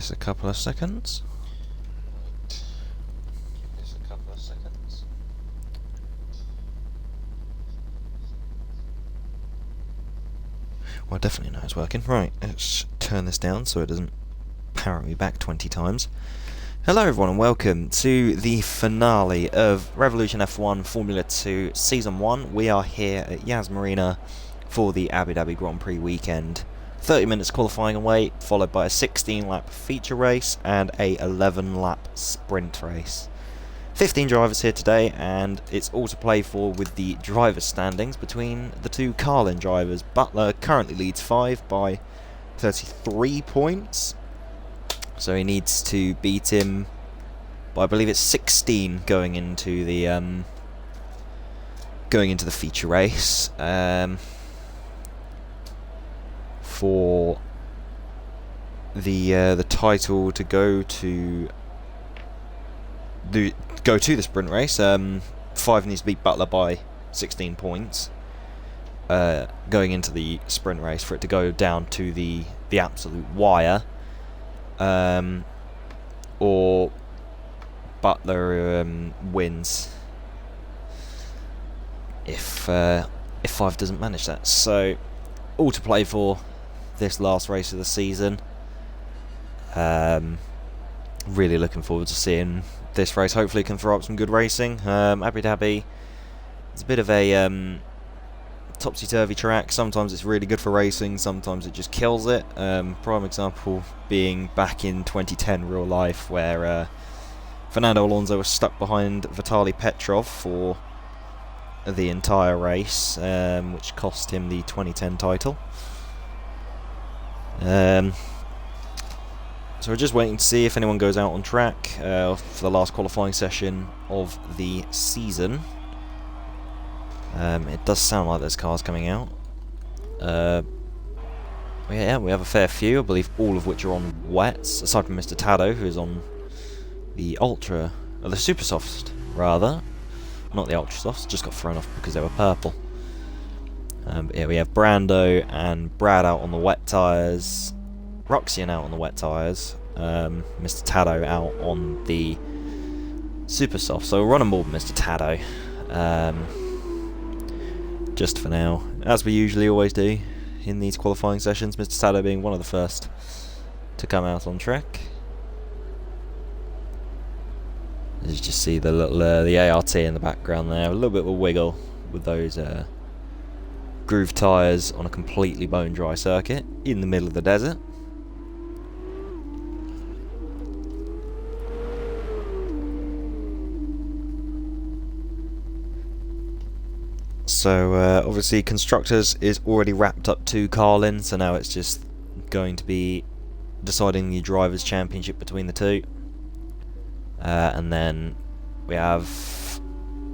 this a couple of seconds. Well, I definitely know it's working. Right, let's turn this down so it doesn't power me back 20 times. Hello everyone and welcome to the finale of Revolution F1 Formula 2 Season 1. We are here at Yas Marina for the Abu Dhabi Grand Prix weekend. 30 minutes qualifying away, followed by a 16-lap feature race and a 11-lap sprint race. 15 drivers here today, and it's all to play for with the driver standings between the two Carlin drivers. Butler currently leads 5 by 33 points, so he needs to beat him by, I believe it's 16 going into the feature race for the title to go to the sprint race. 5 needs to beat Butler by 16 points going into the sprint race for it to go down to the absolute wire, or Butler wins if 5 doesn't manage that. So all to play for this last race of the season. Really looking forward to seeing this race. Hopefully can throw up some good racing. Abu Dhabi is a bit of a topsy-turvy track. Sometimes it's really good for racing, sometimes it just kills it. Prime example being back in 2010 real life, where Fernando Alonso was stuck behind Vitaly Petrov for the entire race, which cost him the 2010 title. So we're just waiting to see if anyone goes out on track for the last qualifying session of the season. It does sound like there's cars coming out. Yeah, we have a fair few, I believe all of which are on wets, aside from Mr. Tado, who is on the Ultra, or the Super Soft rather. Not the Ultra Softs, just got thrown off because they were purple. But yeah, we have Brando and Brad out on the wet tyres, Roxian out on the wet tyres, Mr. Tado out on the Super Soft. So we'll run on board Mr. Tado, just for now, as we usually always do in these qualifying sessions, Mr. Tado being one of the first to come out on track. As you just see the little the ART in the background there, a little bit of a wiggle with those groove tyres on a completely bone dry circuit in the middle of the desert. So obviously Constructors is already wrapped up to Carlin, so now it's just going to be deciding the Drivers' Championship between the two. And then we have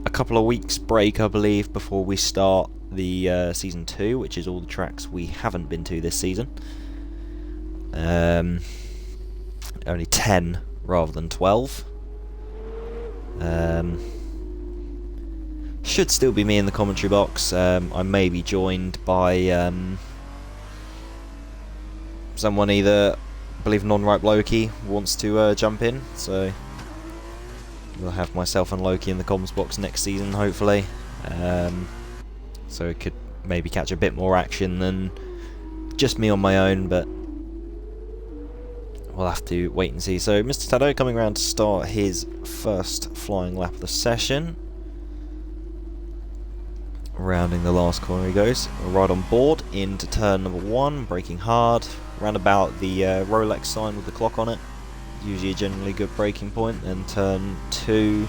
a couple of weeks break, I believe, before we start the Season 2, which is all the tracks we haven't been to this season. Only 10 rather than 12. Should still be me in the commentary box. I may be joined by someone, either, I believe non-right Loki wants to jump in, so we'll have myself and Loki in the comms box next season, hopefully. So it could maybe catch a bit more action than just me on my own, but we'll have to wait and see. So Mr. Tado coming around to start his first flying lap of the session. Rounding the last corner he goes, right on board into turn number 1, braking hard, round about the Rolex sign with the clock on it, usually a generally good braking point. Then turn 2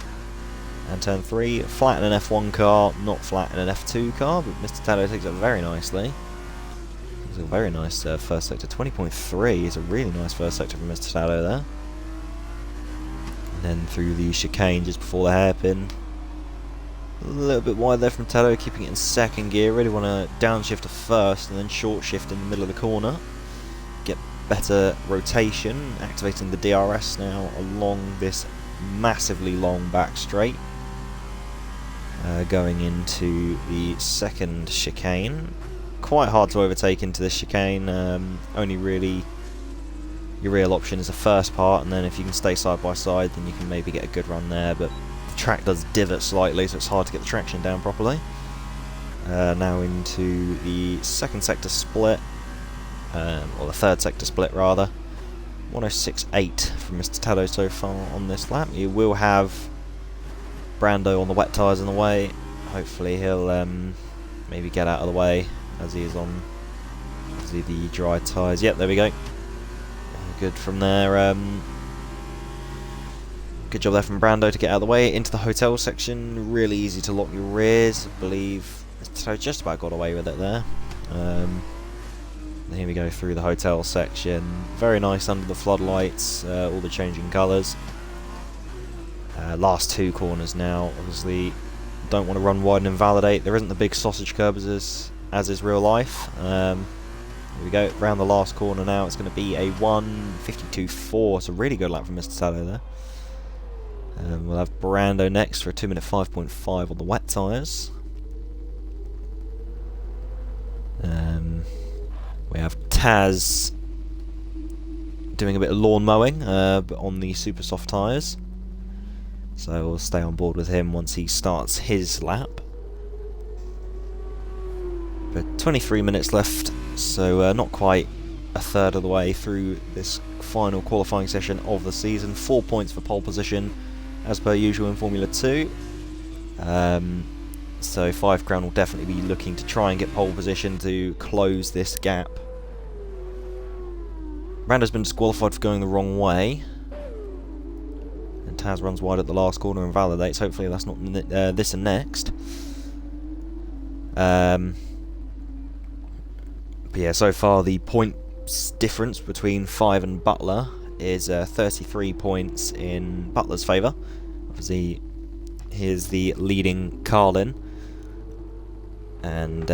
and turn 3, flat in an F1 car, not flat in an F2 car, but Mr. Tado takes it very nicely. It's a very nice first sector. 20.3 is a really nice first sector from Mr. Tado there. And then through the chicane just before the hairpin. A little bit wide there from Tado, keeping it in second gear. Really want to downshift to first and then short shift in the middle of the corner. Get better rotation, activating the DRS now along this massively long back straight. Going into the second chicane. Quite hard to overtake into this chicane, only really your real option is the first part, and then if you can stay side by side, then you can maybe get a good run there, but the track does divot slightly, so it's hard to get the traction down properly. Now into the second sector split, or the third sector split rather. 106.8 from Mr. Tallow so far on this lap. You will have Brando on the wet tyres in the way. Hopefully he'll maybe get out of the way as he is on the dry tyres. Yep, there we go. Good from there. Good job there from Brando to get out of the way. Into the hotel section. Really easy to lock your rears. I believe Mr. Tallow just about got away with it there. Here we go through the hotel section. Very nice under the floodlights, all the changing colours. Last two corners now. Obviously, don't want to run wide and invalidate. There isn't the big sausage curb as is real life. Here we go, around the last corner now. It's going to be a 1:52.4. It's a really good lap from Mr. Tallow there. We'll have Brando next for a 2 minute 5.5 on the wet tyres. We have Taz doing a bit of lawn mowing but on the super soft tyres. So we'll stay on board with him once he starts his lap. But 23 minutes left, so not quite a third of the way through this final qualifying session of the season. 4 points for pole position, as per usual in Formula 2. So 5 Crown will definitely be looking to try and get pole position to close this gap. Brando's been disqualified for going the wrong way. And Taz runs wide at the last corner and validates. Hopefully that's not this and next. But yeah, so far the points difference between 5 and Butler is 33 points in Butler's favour. Obviously, here's the leading Carlin. And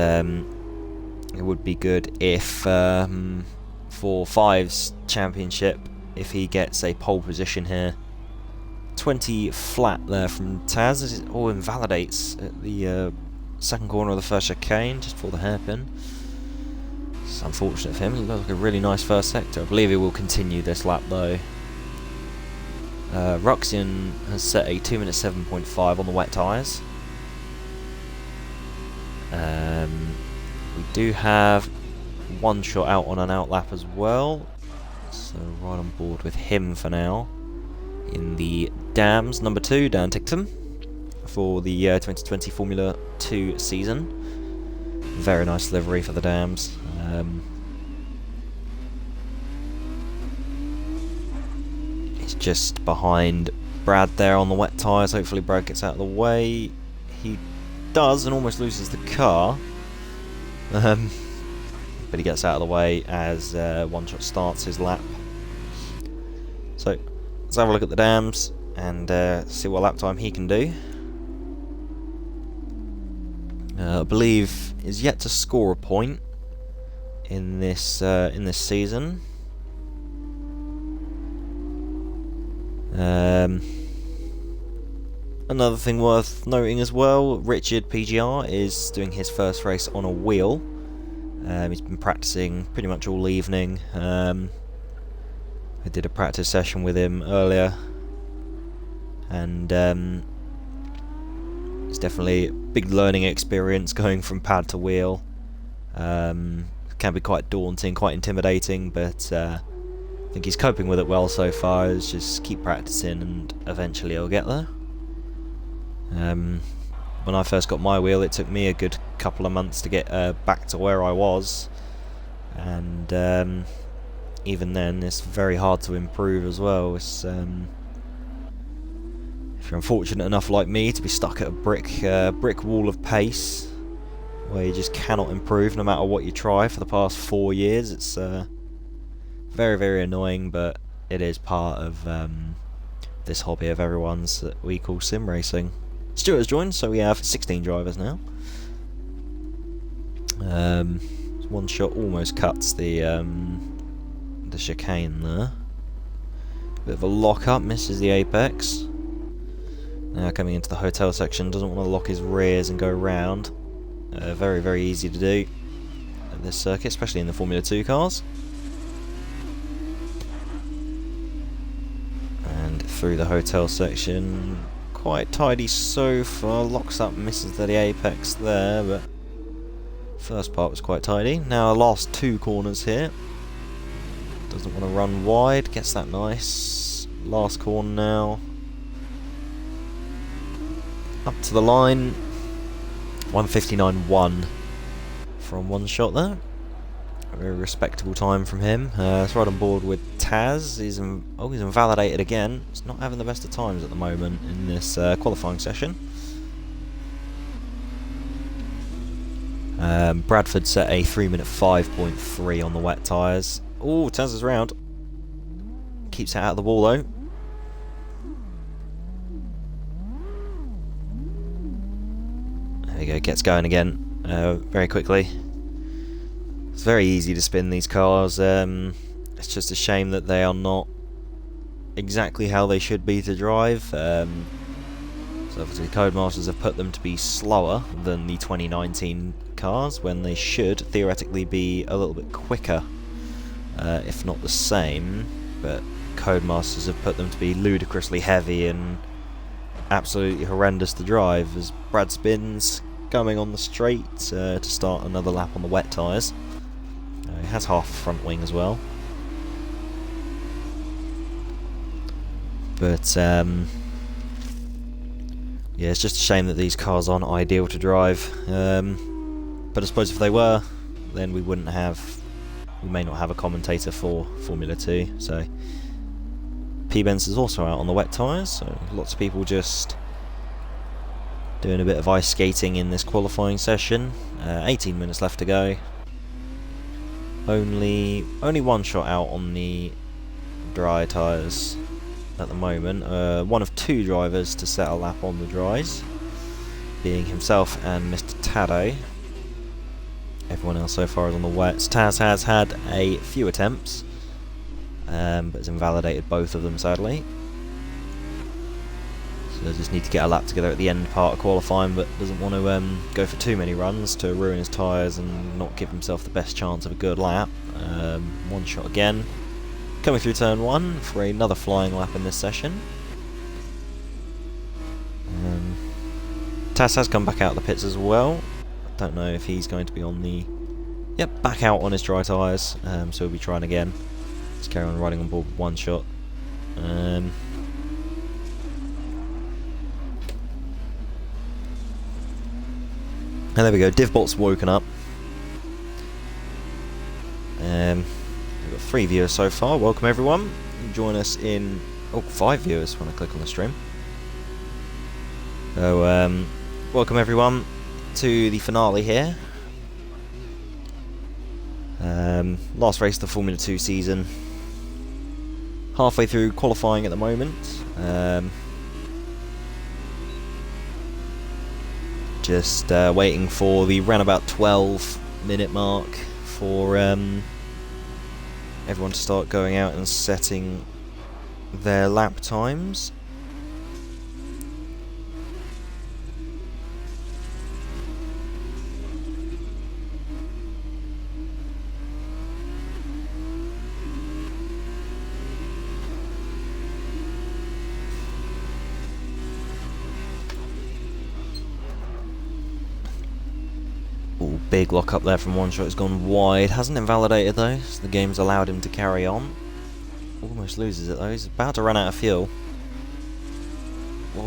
it would be good if for 5's championship, if he gets a pole position here. 20 flat there from Taz. It all invalidates at the second corner of the first chicane, just before the hairpin. It's unfortunate for him. It looks like a really nice first sector. I believe he will continue this lap though. Ruxian has set a 2 minute 7.5 on the wet tyres. We do have one shot out on an out lap as well, so right on board with him for now. In the Dams, number 2, Dan Tickton, for the 2020 Formula 2 season. Very nice livery for the Dams. He's just behind Brad there on the wet tyres. Hopefully Brad gets out of the way. He does and almost loses the car. But he gets out of the way as One Shot starts his lap. So let's have a look at the Dams and see what lap time he can do. I believe is yet to score a point in this season. Another thing worth noting as well, Richard PGR is doing his first race on a wheel. He's been practicing pretty much all evening. I did a practice session with him earlier, and it's definitely a big learning experience going from pad to wheel. Can be quite daunting, quite intimidating, but I think he's coping with it well so far. It's just keep practicing and eventually he'll get there. When I first got my wheel, it took me a good couple of months to get back to where I was, and even then it's very hard to improve as well. It's, if you're unfortunate enough like me to be stuck at a brick wall of pace where you just cannot improve no matter what you try for the past 4 years, it's very, very annoying, but it is part of this hobby of everyone's that we call sim racing. Stuart has joined, so we have 16 drivers now. One shot almost cuts the chicane there. Bit of a lock up, misses the apex. Now coming into the hotel section, doesn't want to lock his rears and go round. Very, very easy to do at this circuit, especially in the Formula 2 cars. through the hotel section. Quite tidy so far. Locks up, misses the apex there, but first part was quite tidy. Now last two corners here. Doesn't want to run wide, gets that nice. Last corner now. Up to the line. 1:59.1 from one shot there. A very respectable time from him. Let's ride on board with Taz. He's invalidated again. He's not having the best of times at the moment in this qualifying session. Bradford set a 3-minute 5.3 on the wet tyres. Oh, Taz is round. Keeps it out of the wall though. There we go, gets going again very quickly. It's very easy to spin these cars. It's just a shame that they are not exactly how they should be to drive. So obviously Codemasters have put them to be slower than the 2019 cars, when they should theoretically be a little bit quicker, if not the same. But Codemasters have put them to be ludicrously heavy and absolutely horrendous to drive, as Brad spins coming on the straight to start another lap on the wet tyres. He has half front wing as well. But yeah, it's just a shame that these cars aren't ideal to drive. But I suppose if they were, then we may not have a commentator for Formula 2. So P-Benz is also out on the wet tyres, so lots of people just doing a bit of ice skating in this qualifying session. 18 minutes left to go. Only one shot out on the dry tyres at the moment. One of two drivers to set a lap on the dries, being himself and Mr. Tado. Everyone else so far is on the wets. Taz has had a few attempts, but has invalidated both of them sadly. So they just need to get a lap together at the end part of qualifying, but doesn't want to go for too many runs to ruin his tyres and not give himself the best chance of a good lap. One shot again. Coming through turn 1 for another flying lap in this session. Taz has come back out of the pits as well. Don't know if he's going to be on the... Yep, back out on his dry tyres, so he'll be trying again. Let's carry on riding on board with one shot. And there we go, Divbot's woken up. We've got 3 viewers so far. Welcome everyone. Join us in... Oh, 5 viewers when I click on the stream. So, welcome everyone to the finale here. Last race of the Formula 2 season. Halfway through qualifying at the moment. Just waiting for the roundabout 12-minute mark for everyone to start going out and setting their lap times. Ooh, big lock up there from one shot. Has gone wide. Hasn't invalidated though, so the game's allowed him to carry on. Almost loses it though. He's about to run out of fuel.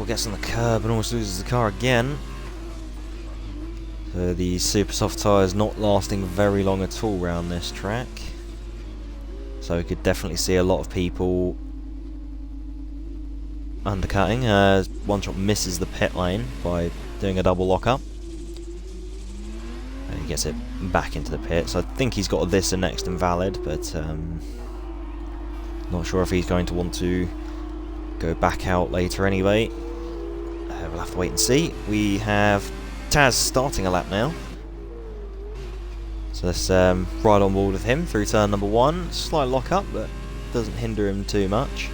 Gets on the curb and almost loses the car again. So the super soft tyres not lasting very long at all around this track. So we could definitely see a lot of people undercutting. One shot misses the pit lane by doing a double lock up. He gets it back into the pit, so I think he's got this and next invalid, but not sure if he's going to want to go back out later anyway. We'll have to wait and see. We have Taz starting a lap now, so let's ride on board with him through turn number 1. Slight lock up, but doesn't hinder him too much.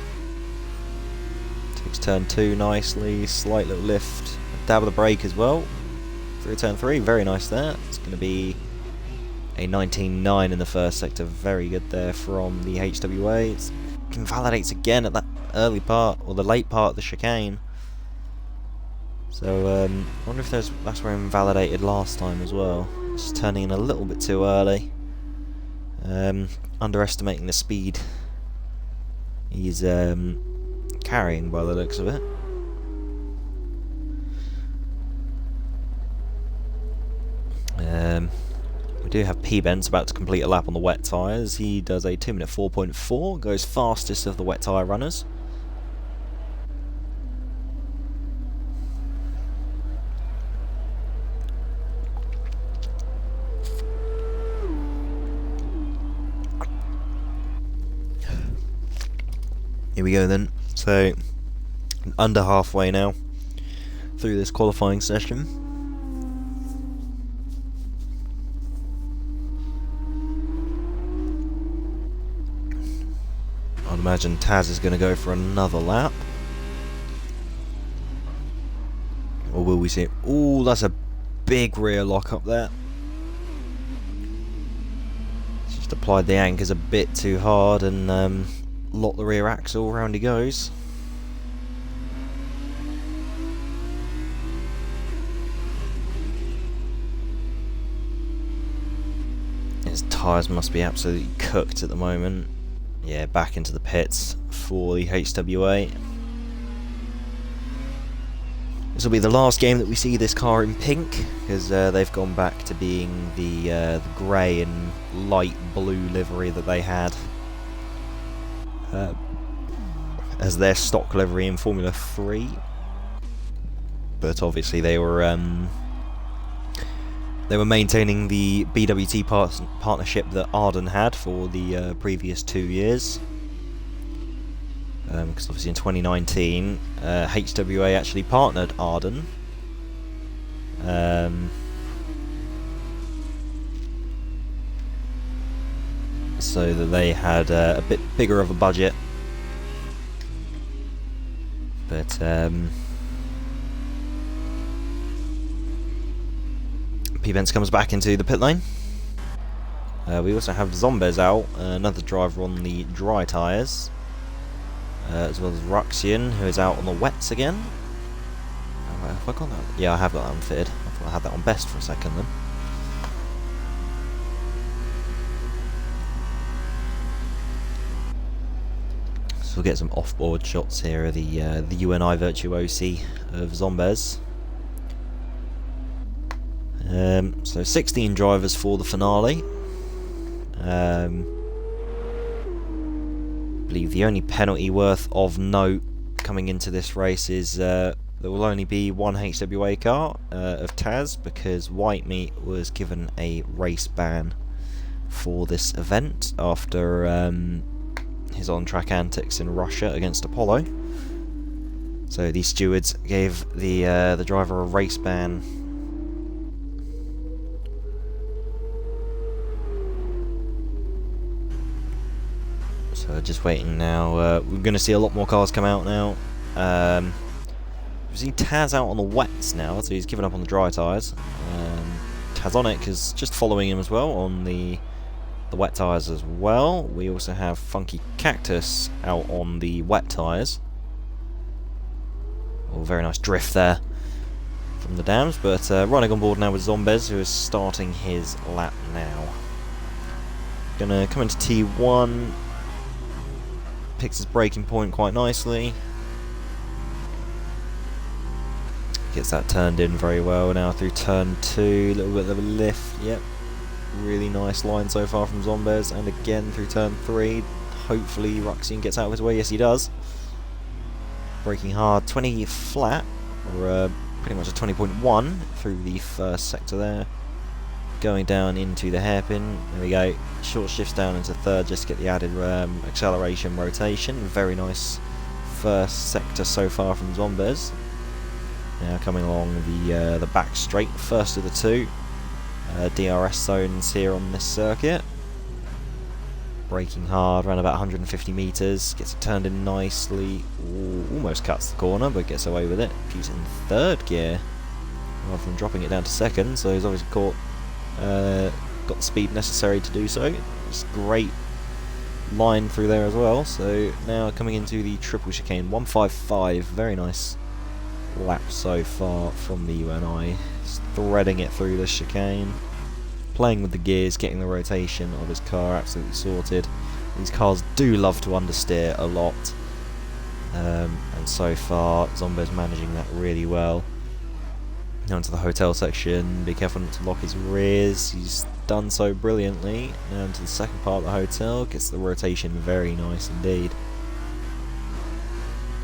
Takes turn 2 nicely, slight little lift, dab of the brake as well. Through turn 3, very nice there. It's going to be a 19.9 in the first sector, very good there from the HWA. It invalidates again at that early part, or the late part of the chicane. So, I wonder if that's where he invalidated last time as well. Just turning in a little bit too early. Underestimating the speed he's carrying by the looks of it. We do have P-Bent's about to complete a lap on the wet tyres. He does a 2 minute 4.4, goes fastest of the wet tyre runners. Here we go then. So, under halfway now through this qualifying session. I'd imagine Taz is going to go for another lap. Or will we see it? Ooh, that's a big rear lock up there. Just applied the anchors a bit too hard and locked the rear axle. Round he goes. His tyres must be absolutely cooked at the moment. Yeah, back into the pits for the HWA. This will be the last game that we see this car in pink, because they've gone back to being the grey and light blue livery that they had as their stock livery in Formula 3. But obviously they were maintaining the BWT partnership that Arden had for the previous 2 years. Because obviously in 2019, HWA actually partnered Arden. So that they had a bit bigger of a budget. But P-Bent's comes back into the pit lane. We also have Zombez out, another driver on the dry tyres, as well as Ruxian, who is out on the wets again. Have I got that? Yeah, I have got that unfitted. I thought I had that on best for a second then. So we'll get some off-board shots here of the UNI virtuosi of Zombez. So 16 drivers for the finale. I believe the only penalty worth of note coming into this race is there will only be one HWA car of Taz, because Whitemeat was given a race ban for this event after his on-track antics in Russia against Apollo. So the stewards gave the driver a race ban. So just waiting now. We're going to see a lot more cars come out now. We've seen Taz out on the wets now, so he's given up on the dry tyres. Tazonic is just following him as well on the wet tyres as well. We also have Funky Cactus out on the wet tyres. Oh, very nice drift there from the dams, but running on board now with Zombez, who is starting his lap now. Gonna come into T1. Picks his braking point quite nicely. Gets that turned in very well now through turn 2. A little bit of a lift. Yep. Really nice line so far from Zombez. And again through turn 3. Hopefully Ruxian gets out of his way. Yes, he does. Braking hard. 20 flat. Or pretty much a 20.1 through the first sector there. Going down into the hairpin. There we go. Short shifts down into third just to get the added acceleration rotation. Very nice first sector so far from Zombez. Now coming along the back straight, first of the two DRS zones here on this circuit. Braking hard, around about 150 metres. Gets it turned in nicely. Ooh, almost cuts the corner, but gets away with it. Keeps it in third gear rather than dropping it down to second. So he's obviously got the speed necessary to do so. It's great line through there as well. So now coming into the triple chicane, 155, very nice lap so far from the UNI, just threading it through the chicane, playing with the gears, getting the rotation of his car absolutely sorted. These cars do love to understeer a lot, and so far Zombo's managing that really well. Now into the hotel section, be careful not to lock his rears, he's done so brilliantly. Now into the second part of the hotel, gets the rotation very nice indeed.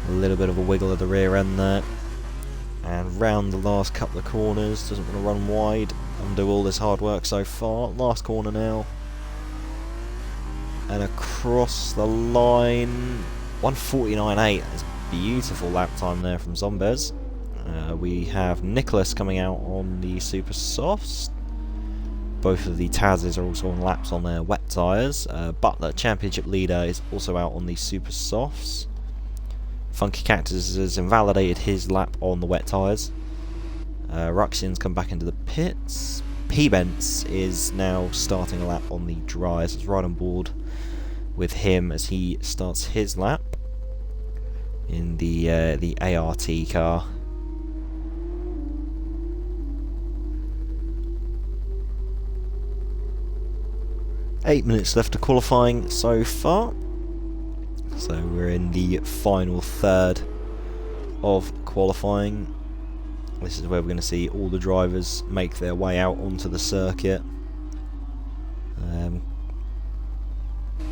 A little bit of a wiggle of the rear end there. And round the last couple of corners, doesn't want to run wide, undo all this hard work so far. Last corner now. And across the line, 149.8, that's beautiful lap time there from Zombez. We have Nicholas coming out on the Super Softs. Both of the Tazes are also on laps on their wet tyres. Butler, championship leader, is also out on the Super Softs. Funky Cactus has invalidated his lap on the wet tyres. Ruxian's come back into the pits. P-Bents is now starting a lap on the dries. It's right on board with him as he starts his lap in the ART car. Eight minutes left of qualifying so far. So we're in the final third of qualifying. This is where we're going to see all the drivers make their way out onto the circuit.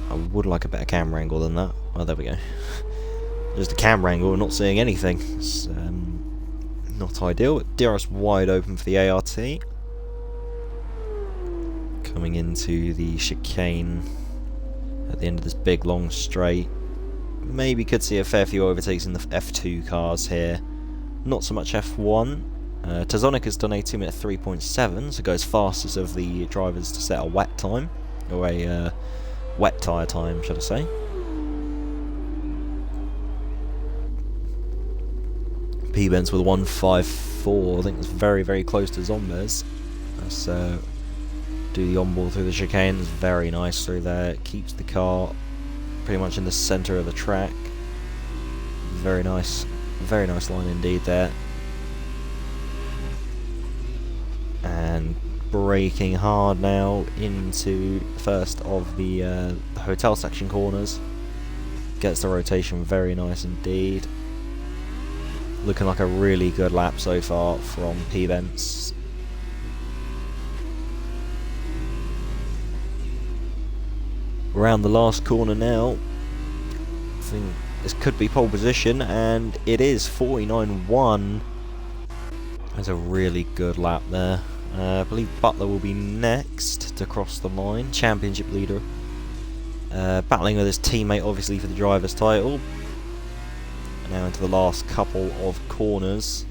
I would like a better camera angle than that. Oh, there we go. Just a camera angle, we're not seeing anything. It's not ideal. DRS wide open for the ART. Coming into the chicane at the end of this big long straight. Maybe could see a fair few overtakes in the F2 cars here. Not so much F1. Tazonic has done a 2-minute 3.7, so goes fastest of the drivers to set a wet time, or a wet tyre time, should I say. P-Benz with a 154, I think that's very, very close to Zombez. Let's do the onboard through the chicane, it's very nice through there, it keeps the car pretty much in the centre of the track. Very nice line indeed there. And braking hard now into the first of the hotel section corners. Gets the rotation very nice indeed. Looking like a really good lap so far from P-Bents. Around the last corner now. I think this could be pole position, and it is 49.1. That's a really good lap there. I believe Butler will be next to cross the line. Championship leader. Battling with his teammate obviously for the driver's title. And now into the last couple of corners.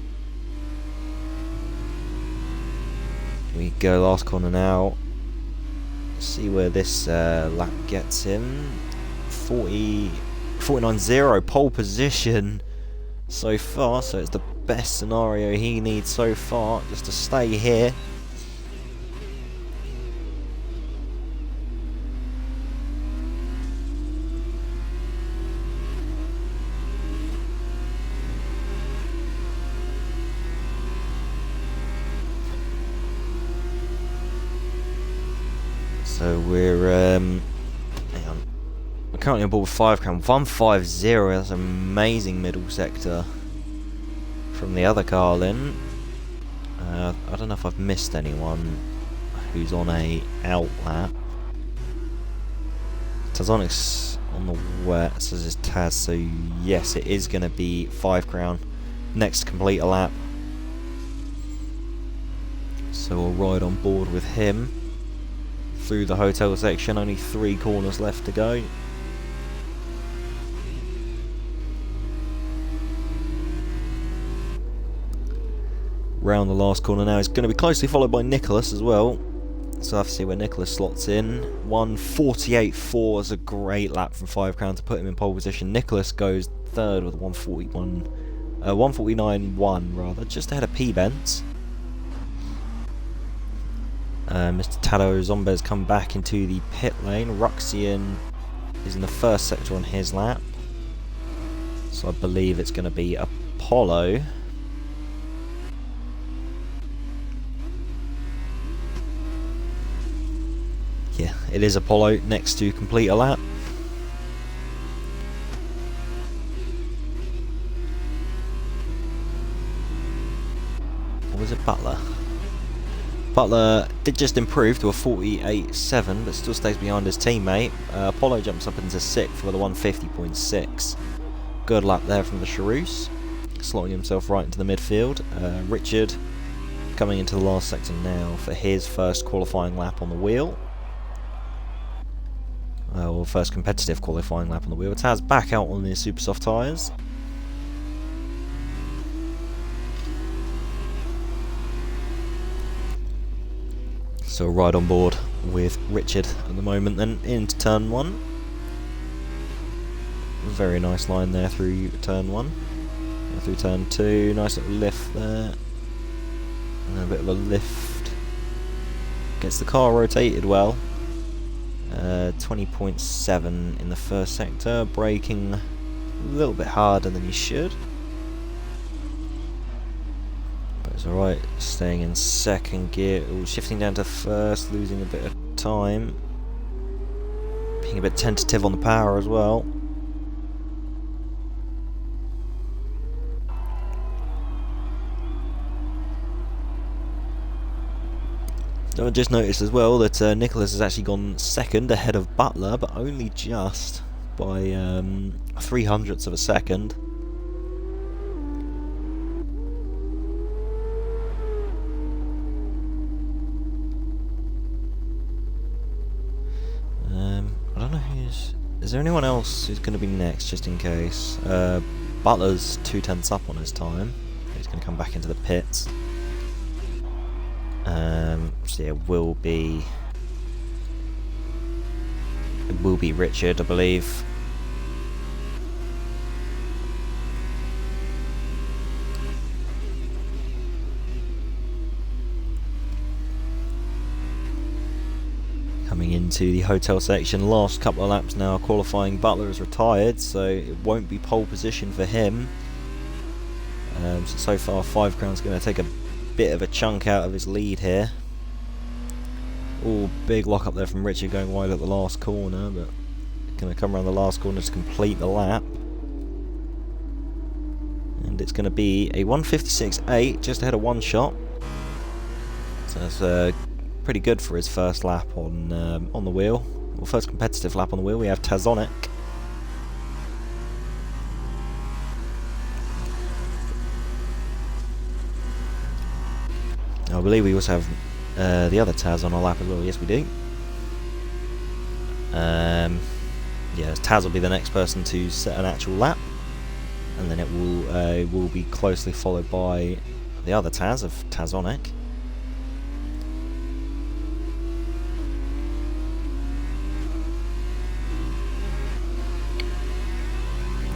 Here we go, last corner now. See where this lap gets him. 49.0 pole position so far, so it's the best scenario he needs so far just to stay here. So we're hang on. We're currently on board with 5 crown. 150, that's an amazing middle sector from the other car then. I don't know if I've missed anyone who's on a out lap. Tazonic's on the wet, so is Taz, so yes, it is going to be 5 crown next to complete a lap. So we'll ride on board with him through the hotel section, only 3 corners left to go. Round the last corner now, is going to be closely followed by Nicholas as well. So I have to see where Nicholas slots in. 148.4 is a great lap from 5 crown to put him in pole position. Nicholas goes third with 149.1 rather, just ahead of P-Bents. Mr. Tado Zombez come back into the pit lane. Ruxian is in the first sector on his lap. So I believe it's going to be Apollo. Yeah, it is Apollo next to complete a lap. Or was it Butler? Butler did just improve to a 48.7, but still stays behind his teammate. Apollo jumps up into 6th with a 150.6. Good lap there from the Charouse, slotting himself right into the midfield. Richard coming into the last sector now for his first qualifying lap on the wheel. Or first competitive qualifying lap on the wheel. Taz back out on his super soft tyres. So right on board with Richard at the moment then into turn 1. Very nice line there through turn 1. Through turn 2, nice little lift there. And a bit of a lift. Gets the car rotated well. 20.7 in the first sector, braking a little bit harder than you should. But it's alright, staying in second gear. Ooh, shifting down to first, losing a bit of time. Being a bit tentative on the power as well. I just noticed as well that Nicholas has actually gone second ahead of Butler, but only just by 0.03 of a second. I don't know who's... Is there anyone else who's going to be next, just in case? Butler's 0.2 up on his time. He's going to come back into the pits. So yeah, it will be Richard, I believe. Coming into the hotel section, last couple of laps now, qualifying. Butler is retired, so it won't be pole position for him. So far, 5 Crown's going to take a bit of a chunk out of his lead here. Oh, big lock up there from Richard going wide at the last corner, but going to come around the last corner to complete the lap. And it's going to be a 156.8, just ahead of one shot. So that's pretty good for his first lap on the wheel. Well, first competitive lap on the wheel. We have Tazonic. I believe we also have the other Taz on our lap as well. Yes, we do. Yeah, Taz will be the next person to set an actual lap, and then it will be closely followed by the other Taz of Tazonic.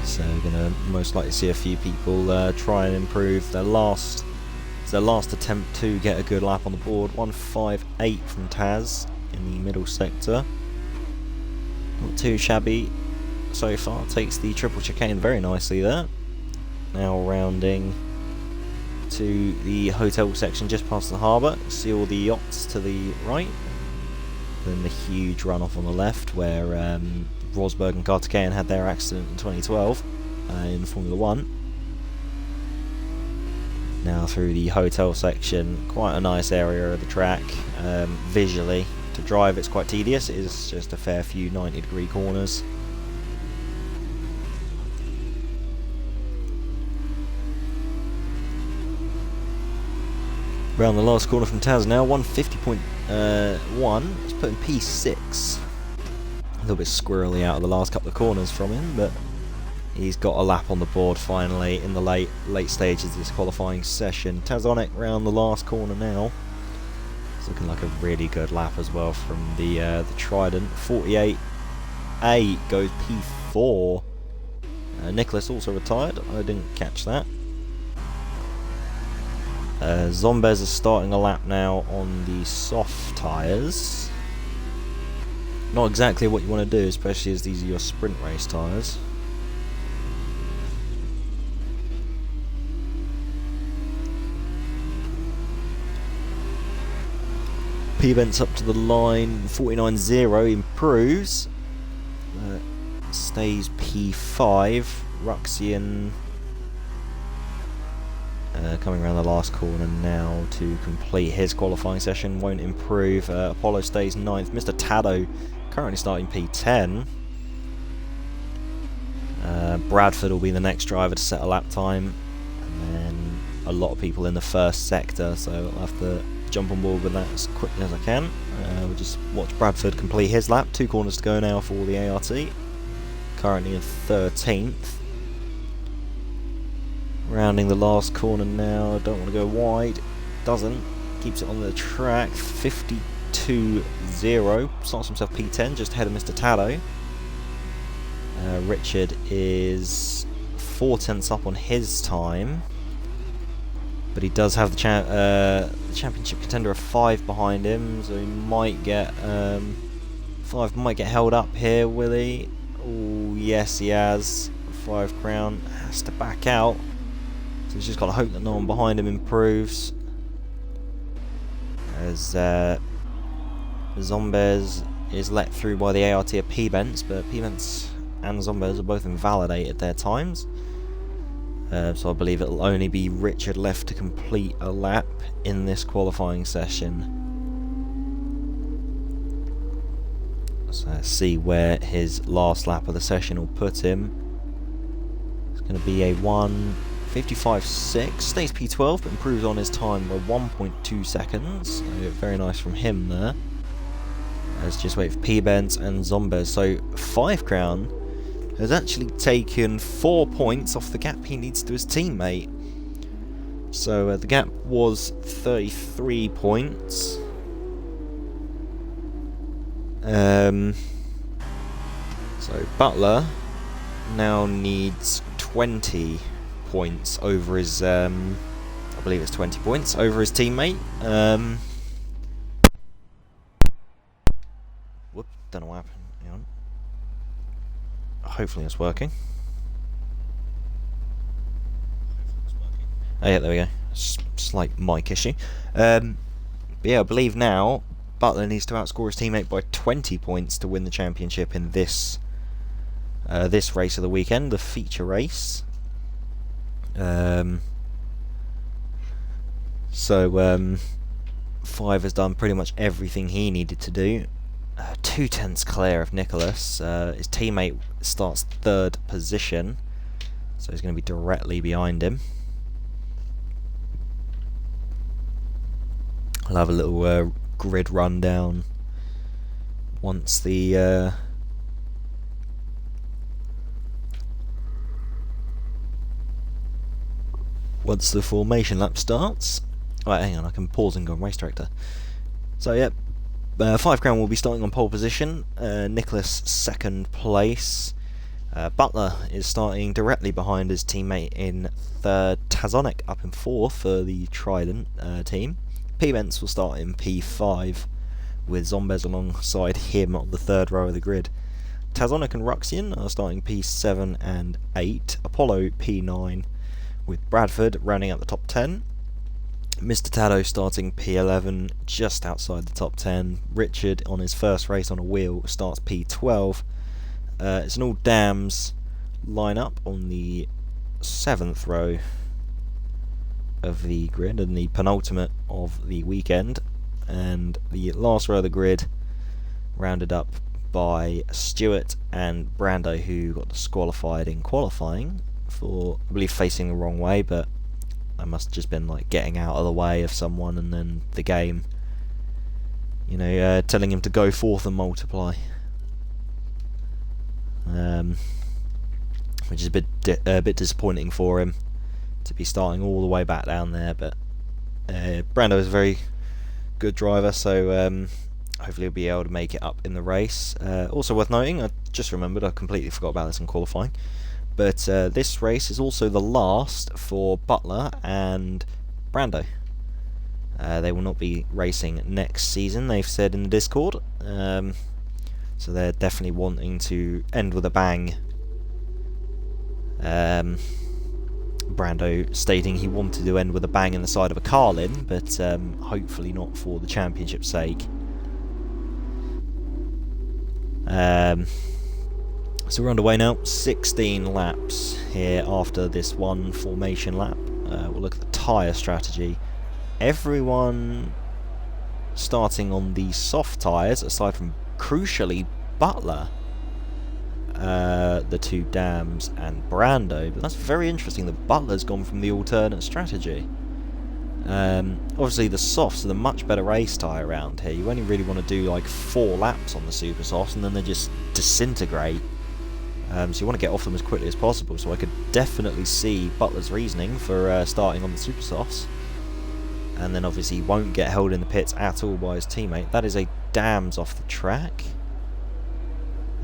So we're going to most likely see a few people try and improve their last attempt to get a good lap on the board. 158 from Taz in the middle sector. Not too shabby so far. Takes the triple chicane very nicely there. Now rounding to the hotel section just past the harbour. See all the yachts to the right. Then the huge runoff on the left where Rosberg and Kartikeyan had their accident in 2012 in Formula 1. Now through the hotel section, quite a nice area of the track. Visually, to drive it's quite tedious. It is just a fair few 90-degree corners. Around the last corner from Taz now, 150.1. It's put in P6. A little bit squirrely out of the last couple of corners from him, but he's got a lap on the board finally in the late stages of this qualifying session. Tazonic round the last corner now. It's looking like a really good lap as well from the Trident. 48.8 goes P4. Nicholas also retired. I didn't catch that. Zombez is starting a lap now on the soft tyres. Not exactly what you want to do, especially as these are your sprint race tyres. P-Vents up to the line, 49.0 improves. Stays P5. Ruxian coming around the last corner now to complete his qualifying session, won't improve. Apollo stays 9th. Mr. Tado currently starting P10. Bradford will be the next driver to set a lap time, and then a lot of people in the first sector, so I'll have to jump on board with that as quickly as I can. We'll just watch Bradford complete his lap. 2 corners to go now for the ART. Currently in 13th. Rounding the last corner now. Don't want to go wide. Doesn't. Keeps it on the track. 52.0. Starts himself P10, just ahead of Mr. Tado. Richard is 4 tenths up on his time, but he does have the championship contender of 5 behind him, so he might get 5 might get held up here, will he? Oh yes, he has. 5 crown has to back out, so he's just got to hope that no one behind him improves. As Zombez is let through by the ART of P-Bents, but P-Bents and Zombez are both invalidated their times. So I believe it'll only be Richard left to complete a lap in this qualifying session. So let's see where his last lap of the session will put him. It's going to be a 1:55.6. Stays P12, but improves on his time by 1.2 seconds. So very nice from him there. Let's just wait for P-Bents and Zombez. So 5 crown has actually taken 4 points off the gap he needs to his teammate. So the gap was 33 points. So Butler now needs 20 points over his, I believe it's 20 points over his teammate. Whoop, don't know what happened. Hang on. Hopefully it's working. Oh yeah, there we go. Slight mic issue. But yeah, I believe now Butler needs to outscore his teammate by 20 points to win the championship in this this race of the weekend, the feature race. So 5 has done pretty much everything he needed to do. 2 tenths clear of Nicholas. His teammate starts 3rd position, so he's going to be directly behind him. I'll have a little grid rundown once the formation lap starts. Right, hang on, I can pause and go on race director. So yeah, 5 crown will be starting on pole position. Nicholas 2nd place. Butler is starting directly behind his teammate in 3rd. Tazonic up in 4th for the Trident team. P-Vents will start in P5 with Zombez alongside him on the 3rd row of the grid. Tazonic and Ruxian are starting P7 and 8. Apollo P9 with Bradford rounding out the top 10. Mr. Tado starting P11 just outside the top 10. Richard on his first race on a wheel starts P12. It's an all dams lineup on the 7th row of the grid and the penultimate of the weekend, and the last row of the grid rounded up by Stewart and Brando, who got disqualified in qualifying for, I believe, facing the wrong way, but I must have just been like getting out of the way of someone, and then the game, you know, telling him to go forth and multiply, which is a bit disappointing for him to be starting all the way back down there. But Brando is a very good driver, so hopefully he'll be able to make it up in the race. Also worth noting, I just remembered, I completely forgot about this in qualifying, but this race is also the last for Butler and Brando. They will not be racing next season, they've said in the Discord. So they're definitely wanting to end with a bang. Brando stating he wanted to end with a bang in the side of a Carlin, but hopefully not for the championship's sake. So we're underway now, 16 laps here after this one formation lap. We'll look at the tyre strategy. Everyone starting on the soft tyres, aside from, crucially, Butler, the two Dams and Brando. But that's very interesting that Butler's gone from the alternate strategy. Obviously the softs are the much better race tyre around here. You only really want to do like 4 laps on the super softs and then they just disintegrate. So you want to get off them as quickly as possible. So I could definitely see Butler's reasoning for starting on the super softs. And then obviously he won't get held in the pits at all by his teammate. That is a Dams off the track.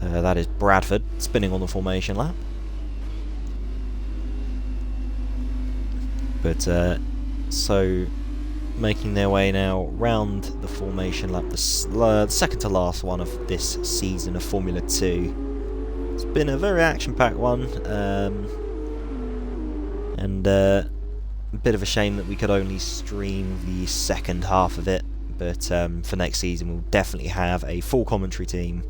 That is Bradford spinning on the formation lap. But so making their way now round the formation lap, the second to last one of this season of Formula 2. It's been a very action-packed one, and a bit of a shame that we could only stream the second half of it, but for next season we'll definitely have a full commentary team,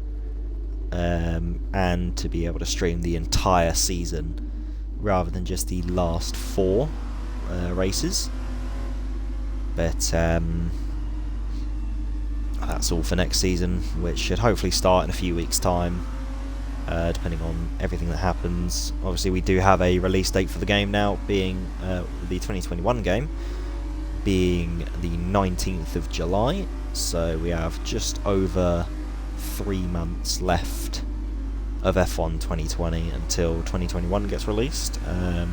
and to be able to stream the entire season rather than just the last 4 races. But that's all for next season, which should hopefully start in a few weeks' time. Depending on everything that happens. Obviously we do have a release date for the game now, being the 2021 game, being the 19th of July, so we have just over 3 months left of F1 2020 until 2021 gets released. It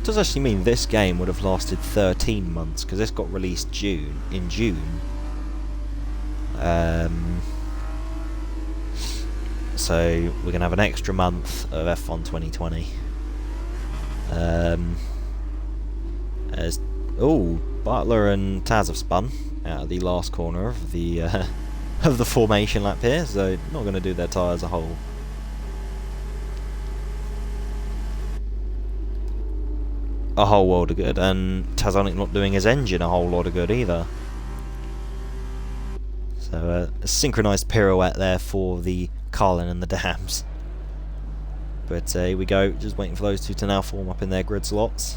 does actually mean this game would have lasted 13 months, because this got released in June. So we're going to have an extra month of F1 2020. As Butler and Taz have spun out of the last corner of the of the formation lap here, so not going to do their tyre as a whole. A whole world of good, and Tazonic not doing his engine a whole lot of good either. So a synchronised pirouette there for the Carlin and the Dams. But here we go, just waiting for those two to now form up in their grid slots.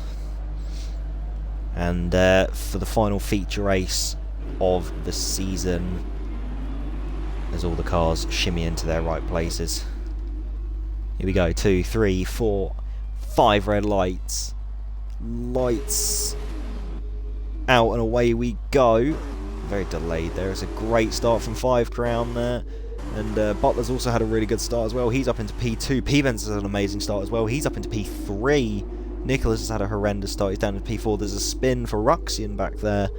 And for the final feature race of the season, as all the cars shimmy into their right places. Here we go, 2, 3, 4, 5 red lights. Lights out and away we go. Very delayed there. It's a great start from 5 Crown there. And Butler's also had a really good start as well. He's up into P2. P-Vence has had an amazing start as well. He's up into P3. Nicholas has had a horrendous start. He's down to P4. There's a spin for Ruxian back there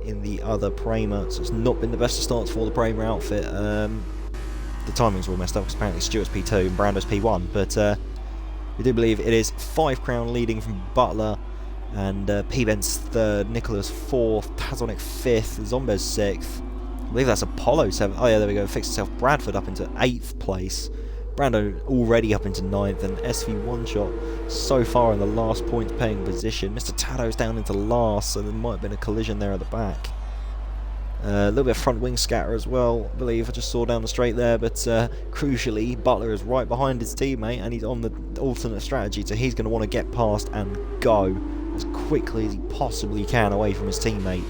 in the other Prema. So it's not been the best of starts for the Prema outfit. The timings were all messed up because apparently Stewart's P2 and Brando's P1. But we do believe it is 5 Crown leading from Butler. And P-Vence 3rd. Nicholas 4th. Tazonic 5th. Zombez 6th. I believe that's Apollo 7th. Oh yeah, there we go. Fixed itself. Bradford up into 8th place. Brando already up into 9th. And SV One Shot so far in the last point paying position. Mr. Tado's down into last, so there might have been a collision there at the back. A little bit of front wing scatter as well, I believe. I just saw down the straight there, but crucially, Butler is right behind his teammate and he's on the alternate strategy, so he's going to want to get past and go as quickly as he possibly can away from his teammate.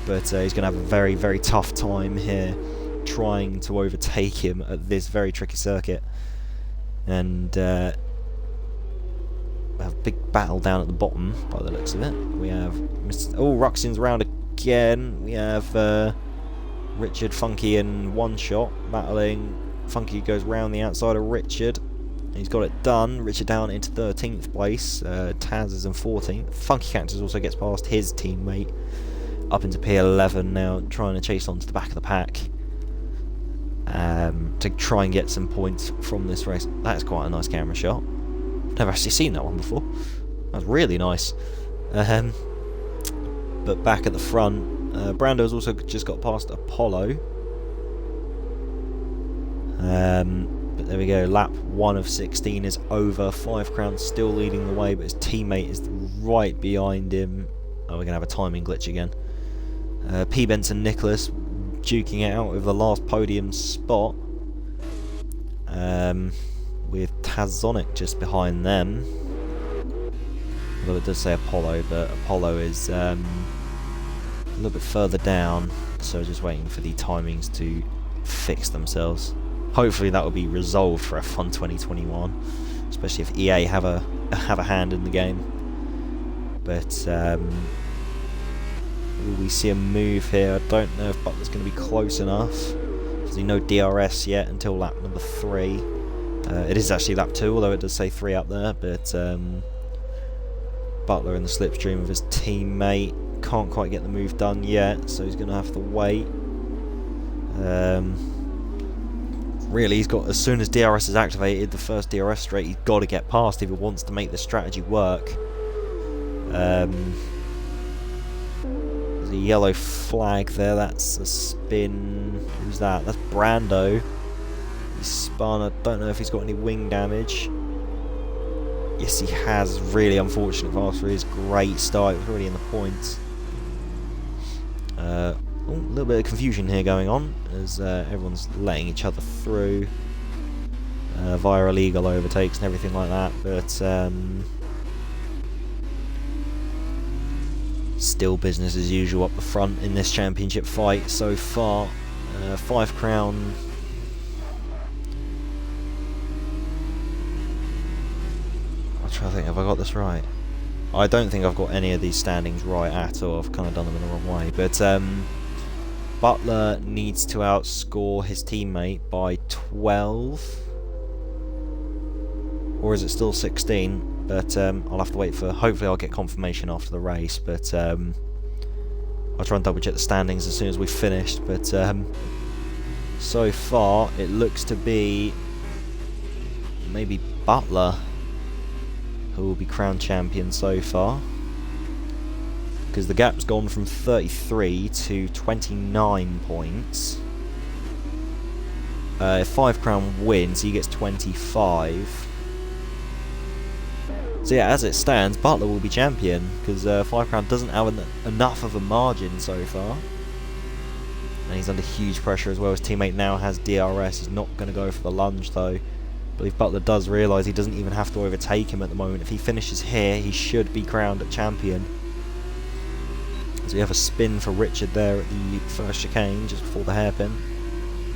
But he's going to have a very, very tough time here trying to overtake him at this very tricky circuit. And we have a big battle down at the bottom by the looks of it. We have Ruxian's round again. We have Richard, Funky and One Shot battling. Funky goes round the outside of Richard. He's got it done. Richard down into 13th place. Taz is in 14th. Funky Cactus also gets past his teammate up into P11 now, trying to chase onto the back of the pack to try and get some points from this race. That is quite a nice camera shot. Never actually seen that one before. That was really nice. But back at the front, Brando's also just got past Apollo. But there we go, lap 1 of 16 is over. 5 Crown still leading the way, but his teammate is right behind him. Oh, we're going to have a timing glitch again. P. Benson Nicholas duking it out with the last podium spot. With Tazonic just behind them. Although it does say Apollo, but Apollo is a little bit further down, so just waiting for the timings to fix themselves. Hopefully that will be resolved for F1 2021, especially if EA have a hand in the game. But will we see a move here? I don't know if Butler's going to be close enough. There's no DRS yet until lap number 3. It is actually lap 2, although it does say 3 up there. But Butler in the slipstream of his teammate. Can't quite get the move done yet, so he's going to have to wait. Really, he's got, as soon as DRS is activated, the first DRS straight, he's got to get past if he wants to make the strategy work. There's a yellow flag there, that's a spin. Who's that? That's Brando. He's spun, I don't know if he's got any wing damage. Yes, he has. Really unfortunate after his great start. It was already in the points. A little bit of confusion here going on as everyone's letting each other through via illegal overtakes and everything like that, but still business as usual up the front in this championship fight so far. 5 Crown. I'm trying to think, have I got this right? I don't think I've got any of these standings right at all. I've kind of done them in the wrong way, but Butler needs to outscore his teammate by 12, or is it still 16? But I'll have to wait for, hopefully I'll get confirmation after the race, but I'll try and double check the standings as soon as we've finished. But so far it looks to be maybe Butler who will be crowned champion so far, because the gap's gone from 33 to 29 points. If 5 Crown wins, he gets 25. So yeah, as it stands, Butler will be champion, because 5 Crown doesn't have enough of a margin so far. And he's under huge pressure as well. His teammate now has DRS. He's not going to go for the lunge though. I believe Butler does realise he doesn't even have to overtake him at the moment. If he finishes here, he should be crowned a champion. So we have a spin for Richard there at the first chicane, just before the hairpin.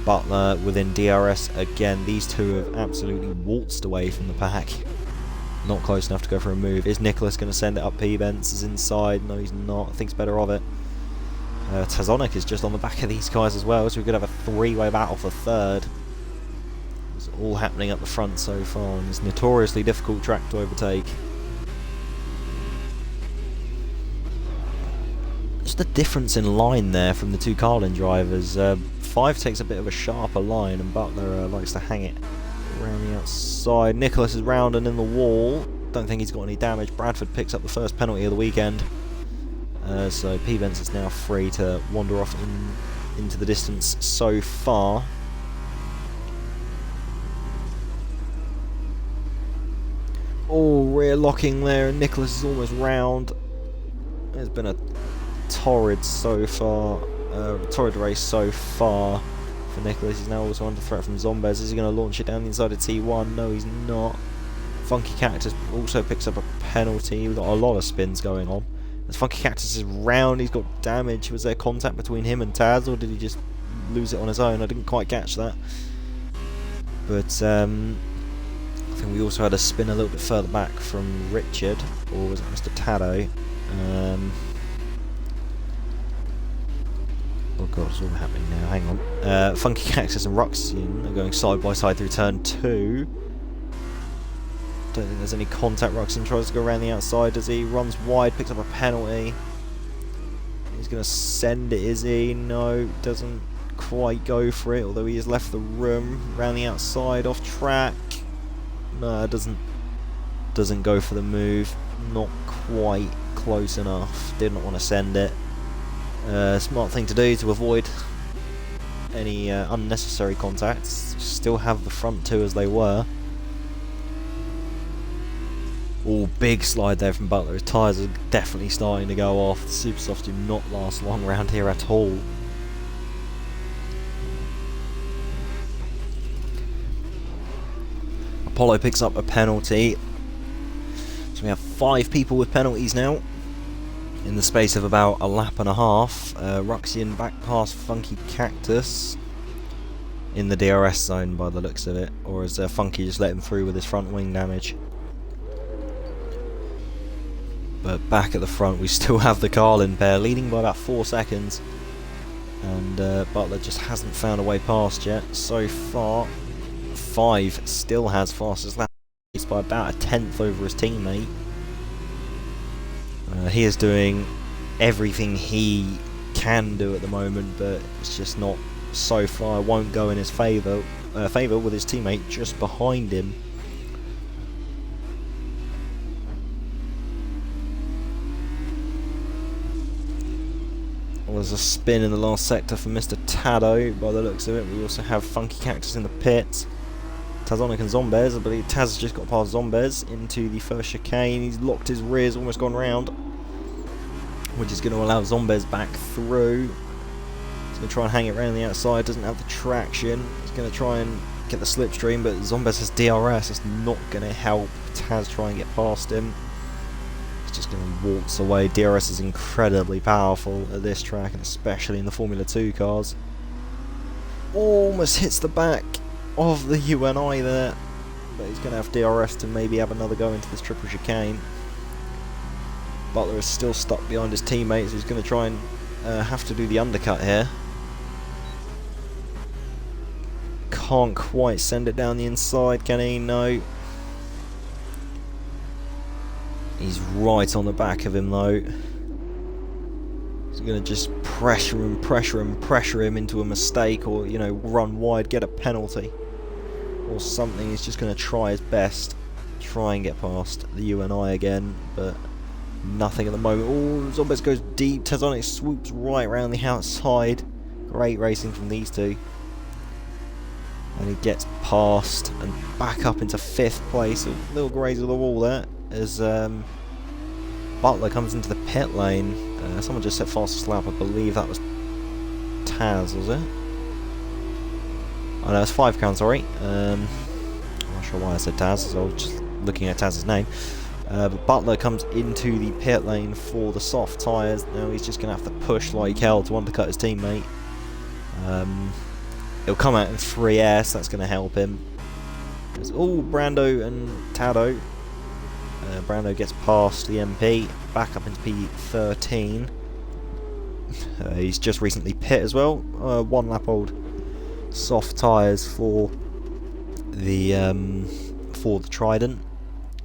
Butler within DRS again. These two have absolutely waltzed away from the pack. Not close enough to go for a move. Is Nicholas going to send it up P-Bence? Is inside? No, he's not. I think he's better of it. Tazonic is just on the back of these guys as well, so we could have a three-way battle for third. It's all happening up the front so far on this notoriously difficult track to overtake. Just a difference in line there from the two Carlin drivers. 5 takes a bit of a sharper line, and Butler likes to hang it around the outside. Nicholas is round and in the wall. Don't think he's got any damage. Bradford picks up the first penalty of the weekend. So P-Bence is now free to wander off into the distance so far. Oh, rear locking there, and Nicholas is almost round. There's been a torrid race so far for Nicholas. He's now also under threat from Zombez. Is he going to launch it down the inside of T1? No, he's not. Funky Cactus also picks up a penalty. We've got a lot of spins going on. As Funky Cactus is round, he's got damage. Was there contact between him and Taz, or did he just lose it on his own? I didn't quite catch that. But I think we also had a spin a little bit further back from Richard, or was it Mr. Taddo? Oh god, it's all happening now, hang on. Funky Cactus and Ruxian are going side by side through turn 2. Don't think there's any contact. Ruxian tries to go around the outside as he runs wide, picks up a penalty. He's going to send it, is he? No, doesn't quite go for it, although he has left the room. Round the outside, off track. No, doesn't go for the move. Not quite close enough. Did not want to send it. Smart thing to do to avoid any unnecessary contacts. Still have the front two as they were. Oh, big slide there from Butler. His tyres are definitely starting to go off. The super softs do not last long around here at all. Apollo picks up a penalty. So we have 5 people with penalties now in the space of about a lap and a half. Ruxian back past Funky Cactus in the DRS zone by the looks of it. Or has Funky just let him through with his front wing damage? But back at the front we still have the Carlin pair leading by about 4 seconds. And Butler just hasn't found a way past yet. So far, 5 still has fastest lap by about a 10th over his teammate. He is doing everything he can do at the moment, but it's just not so far. Won't go in his favour with his teammate just behind him. Well, there's a spin in the last sector for Mr. Tado by the looks of it. We also have Funky Cactus in the pits. Tazonic and Zombez. I believe Taz has just got past Zombez into the first chicane. He's locked his rears, almost gone round, which is going to allow Zombez back through. He's going to try and hang it around the outside. Doesn't have the traction. He's going to try and get the slipstream, but Zombez has DRS. It's not going to help Taz try and get past him. He's just going to waltz away. DRS is incredibly powerful at this track, and especially in the Formula 2 cars. Almost hits the back of the UNI there, but he's going to have DRS to maybe have another go into this triple chicane. Butler is still stuck behind his teammates. He's going to try and have to do the undercut here. Can't quite send it down the inside, can he? No. He's right on the back of him though. He's going to just pressure him into a mistake, or, you know, run wide, get a penalty or something. He's just going to try his best, try and get past the UNI again, but nothing at the moment. Oh, Zombez goes deep. Tazonic swoops right around the outside. Great racing from these two. And he gets past and back up into 5th place. A little graze of the wall there as Butler comes into the pit lane. Someone just set fastest lap. I believe that was Taz, was it? Oh no, it's 5 crown, sorry. I'm not sure why I said Taz, I was just looking at Taz's name. But Butler comes into the pit lane for the soft tyres. Now he's just going to have to push like hell to undercut his teammate. He'll come out in 3S, that's going to help him. Oh, Brando and Tado. Brando gets past the MP, back up into P13. He's just recently pit as well. 1 lap old soft tyres for the Trident.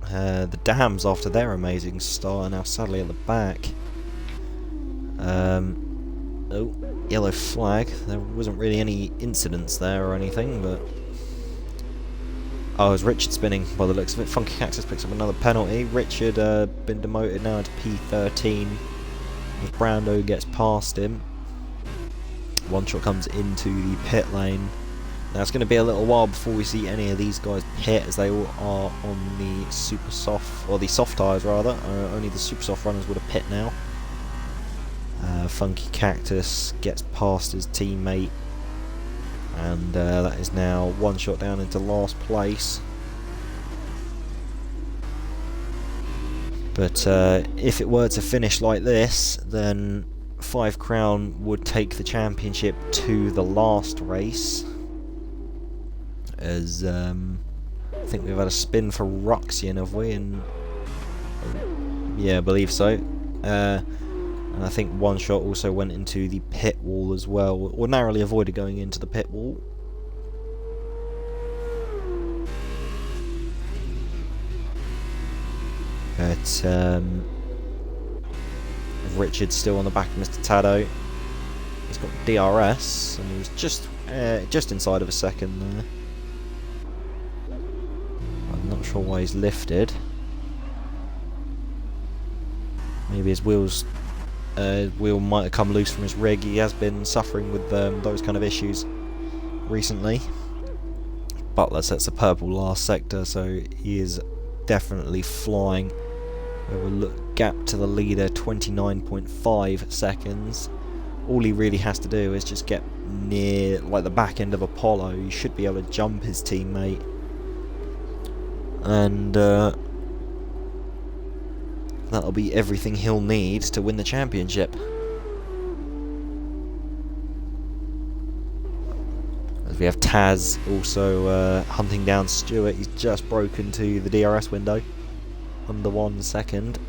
The Dams, after their amazing start, are now sadly at the back. Oh, yellow flag. There wasn't really any incidents there or anything, but oh, it was Richard spinning by the looks of it. Funky Cactus picks up another penalty. Richard been demoted now to P13. As Brando gets past him. One shot comes into the pit lane. Now it's going to be a little while before we see any of these guys pit, as they all are on the super soft, or the soft tyres rather. Only the super soft runners would have pit now. Funky Cactus gets past his teammate, and that is now 1 shot down into last place. But if it were to finish like this, then 5 Crown would take the championship to the last race. As I think we've had a spin for Ruxian, have we? And yeah, I believe so. And I think 1 shot also went into the pit wall as well, or narrowly avoided going into the pit wall. But Richard's still on the back of Mr. Tado. He's got DRS, and he was just inside of a second there. I'm not sure why he's lifted. Maybe his wheel might have come loose from his rig. He has been suffering with those kind of issues recently. Butler sets a purple last sector, so he is definitely flying. We have a look gap to the leader, 29.5 seconds. All he really has to do is just get near like the back end of Apollo. He should be able to jump his teammate, and that'll be everything he'll need to win the championship. As we have Taz also hunting down Stewart. He's just broken to the DRS window, under 1 second.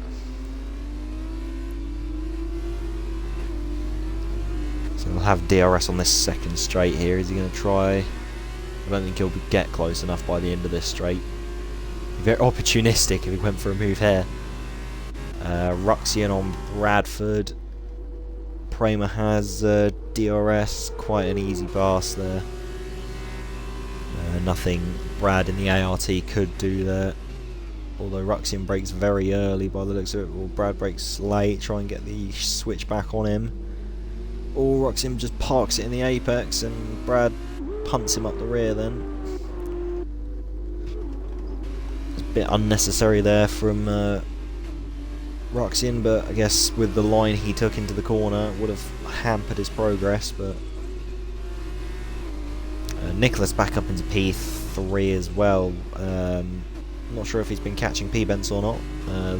So we'll have DRS on this second straight here. Is he going to try? I don't think he'll get close enough by the end of this straight. Very opportunistic if he went for a move here. Ruxian on Bradford. Prema has DRS. Quite an easy pass there. Nothing Brad in the ART could do there. Although Ruxian breaks very early by the looks of it. Well, Brad breaks late, try and get the switch back on him. Or Ruxian just parks it in the apex and Brad punts him up the rear then. It's a bit unnecessary there from Ruxian, but I guess with the line he took into the corner would have hampered his progress. But Nicholas back up into P3 as well. Not sure if he's been catching P-Bents or not.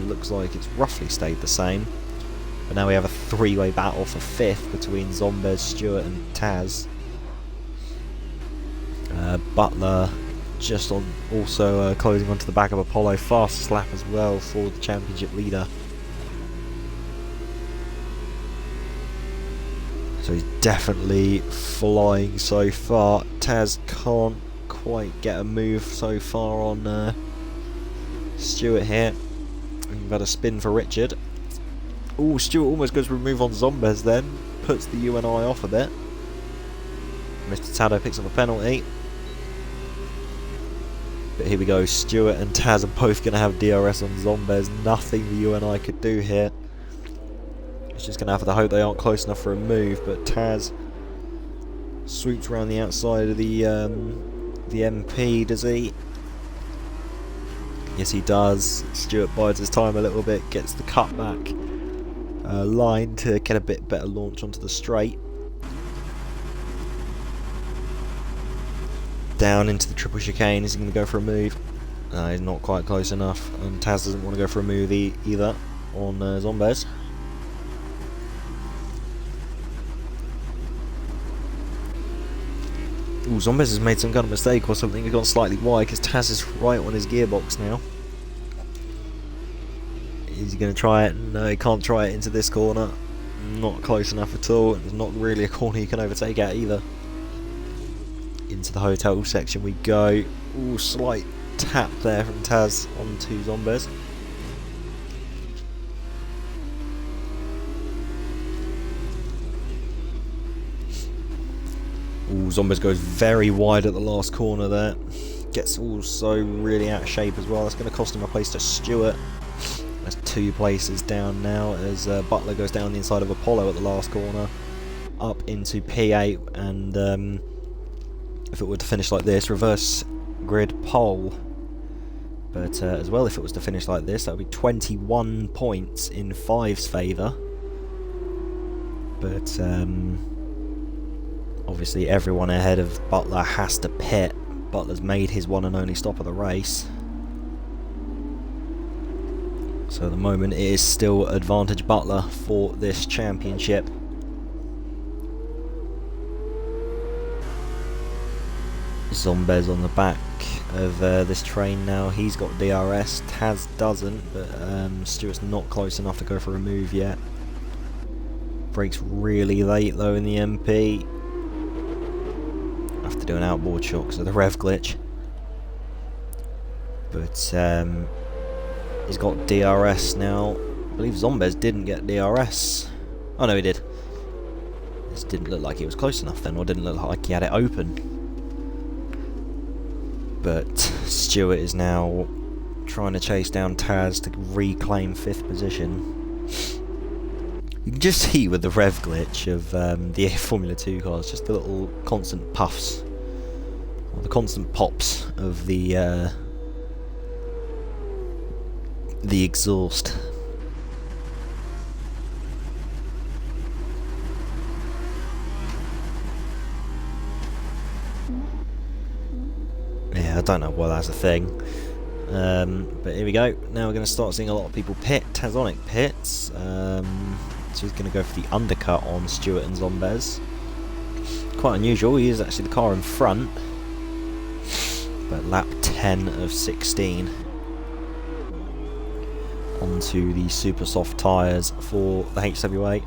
Looks like it's roughly stayed the same. But now we have a three-way battle for 5th between Zombez, Stewart and Taz. Butler just on, also closing onto the back of Apollo. Fastest lap as well for the championship leader. So he's definitely flying so far. Taz can't quite get a move so far on Stewart here. We've had a spin for Richard. Oh, Stewart almost goes for a move on Zombez then. Puts the UNI off a bit. Mr. Tado picks up a penalty. But here we go. Stewart and Taz are both going to have DRS on Zombez. Nothing the UNI could do here. It's just going to have to hope they aren't close enough for a move. But Taz swoops around the outside of the MP, does he? Yes, he does. Stewart bides his time a little bit, gets the cutback line to get a bit better launch onto the straight. Down into the triple chicane. Is he going to go for a move? He's not quite close enough, and Taz doesn't want to go for a move either on Zombez. Ooh, Zombez has made some kind of mistake or something. He's gone slightly wide because Taz is right on his gearbox now. Is he going to try it? No, he can't try it into this corner. Not close enough at all. It's not really a corner you can overtake at either. Into the hotel section we go. Ooh, slight tap there from Taz onto Zombez. Ooh, Zombez goes very wide at the last corner there. Gets also really out of shape as well. That's going to cost him a place to Stewart. That's 2 places down now as Butler goes down the inside of Apollo at the last corner. Up into P8, and if it were to finish like this, reverse grid pole. But as well, if it was to finish like this, that would be 21 points in 5's favour. But obviously everyone ahead of Butler has to pit. Butler's made his one and only stop of the race. So at the moment it is still advantage Butler for this championship. Zombez on the back of this train now. He's got DRS. Taz doesn't, but Stewart's not close enough to go for a move yet. Brakes really late though in the MP. I have to do an outboard shot because of the rev glitch. But he's got DRS now. I believe Zombez didn't get DRS. Oh no, he did. This didn't look like he was close enough then, or didn't look like he had it open. But Stewart is now trying to chase down Taz to reclaim 5th position. You can just see with the rev glitch of the Formula 2 cars, just the little constant puffs the constant pops of the exhaust. Yeah, I don't know why that's a thing. But here we go. Now we're going to start seeing a lot of people pit. Tazonic pits. So he's going to go for the undercut on Stewart and Zombez. Quite unusual. He is actually the car in front. But lap 10 of 16. Onto the super soft tyres for the HWA.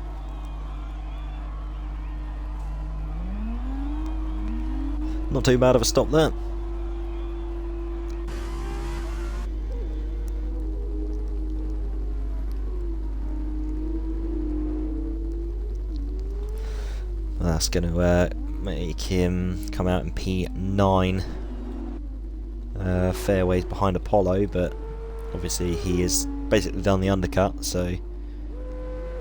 Not too bad of a stop there. That's going to make him come out in P9. Fair ways behind Apollo, but obviously he has basically done the undercut, so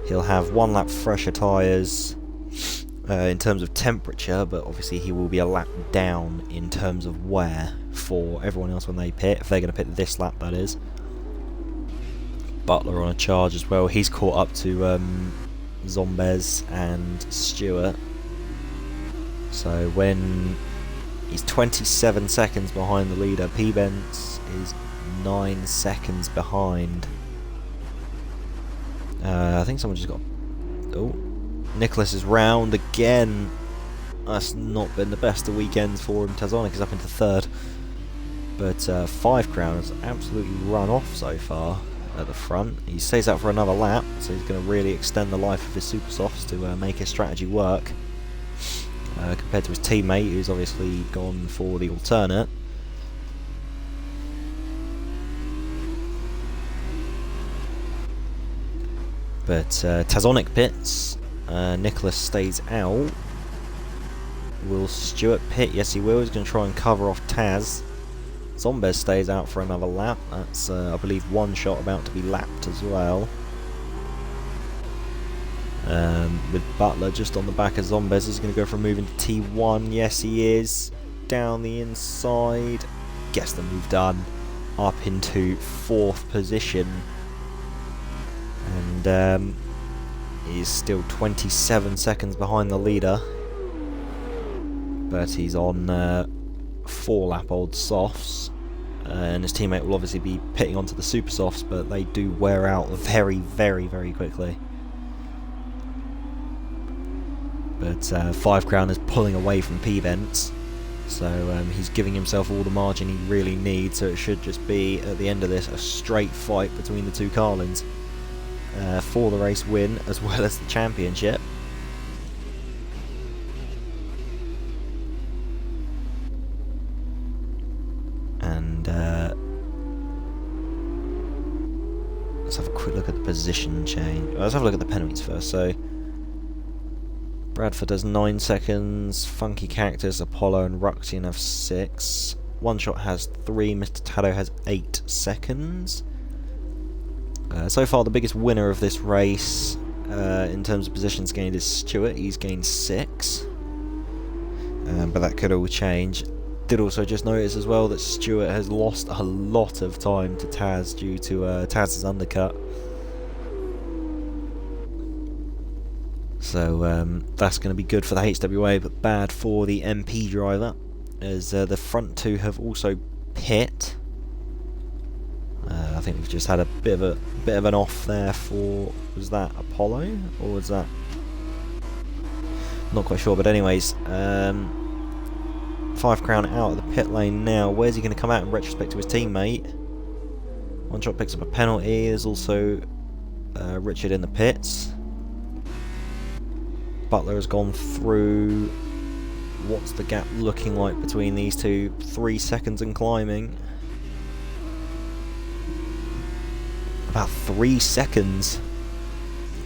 he'll have 1 lap fresher tyres in terms of temperature, but obviously he will be a lap down in terms of wear for everyone else when they pit, if they're going to pit this lap, that is. Butler on a charge as well. He's caught up to Zombez and Stewart. So when he's 27 seconds behind the leader, P-Bence is 9 seconds behind. I think someone just got... Oh, Nicholas is round again. That's not been the best of weekends for him. Tazonic is up into 3rd. But 5 Crown has absolutely run off so far at the front. He stays out for another lap, so he's going to really extend the life of his super softs to make his strategy work. Compared to his teammate, who's obviously gone for the alternate. But Tazonic pits. Nicholas stays out. Will Stewart pit? Yes, he will. He's going to try and cover off Taz. Zombez stays out for another lap. That's, I believe, 1 shot about to be lapped as well. With Butler just on the back of Zombez, he's going to go for a move into T1. Yes, he is. Down the inside. Gets the move done. Up into 4th position. And he's still 27 seconds behind the leader. But he's on 4-lap-old softs. And his teammate will obviously be pitting onto the super softs, but they do wear out very, very, very quickly. But 5 Crown is pulling away from P-Bence, so he's giving himself all the margin he really needs, so it should just be, at the end of this, a straight fight between the 2 Carlins for the race win as well as the championship. And let's have a quick look at the position change. Let's have a look at the penalties first. So Bradford has 9 seconds, Funky Cactus, Apollo and Ruxian have 6. One Shot has 3, Mr. Tado has 8 seconds. So far the biggest winner of this race in terms of positions gained is Stewart. He's gained 6. But that could all change. Did also just notice as well that Stewart has lost a lot of time to Taz due to Taz's undercut. So that's going to be good for the HWA, but bad for the MP driver, as the front 2 have also pit. I think we've just had a bit of an off there for, was that Apollo or was that? Not quite sure, but anyways, 5 Crown out of the pit lane now. Where's he going to come out in retrospect to his teammate? One Shot picks up a penalty. There's also Richard in the pits. Butler has gone through. What's the gap looking like between these two? 3 seconds and climbing. About 3 seconds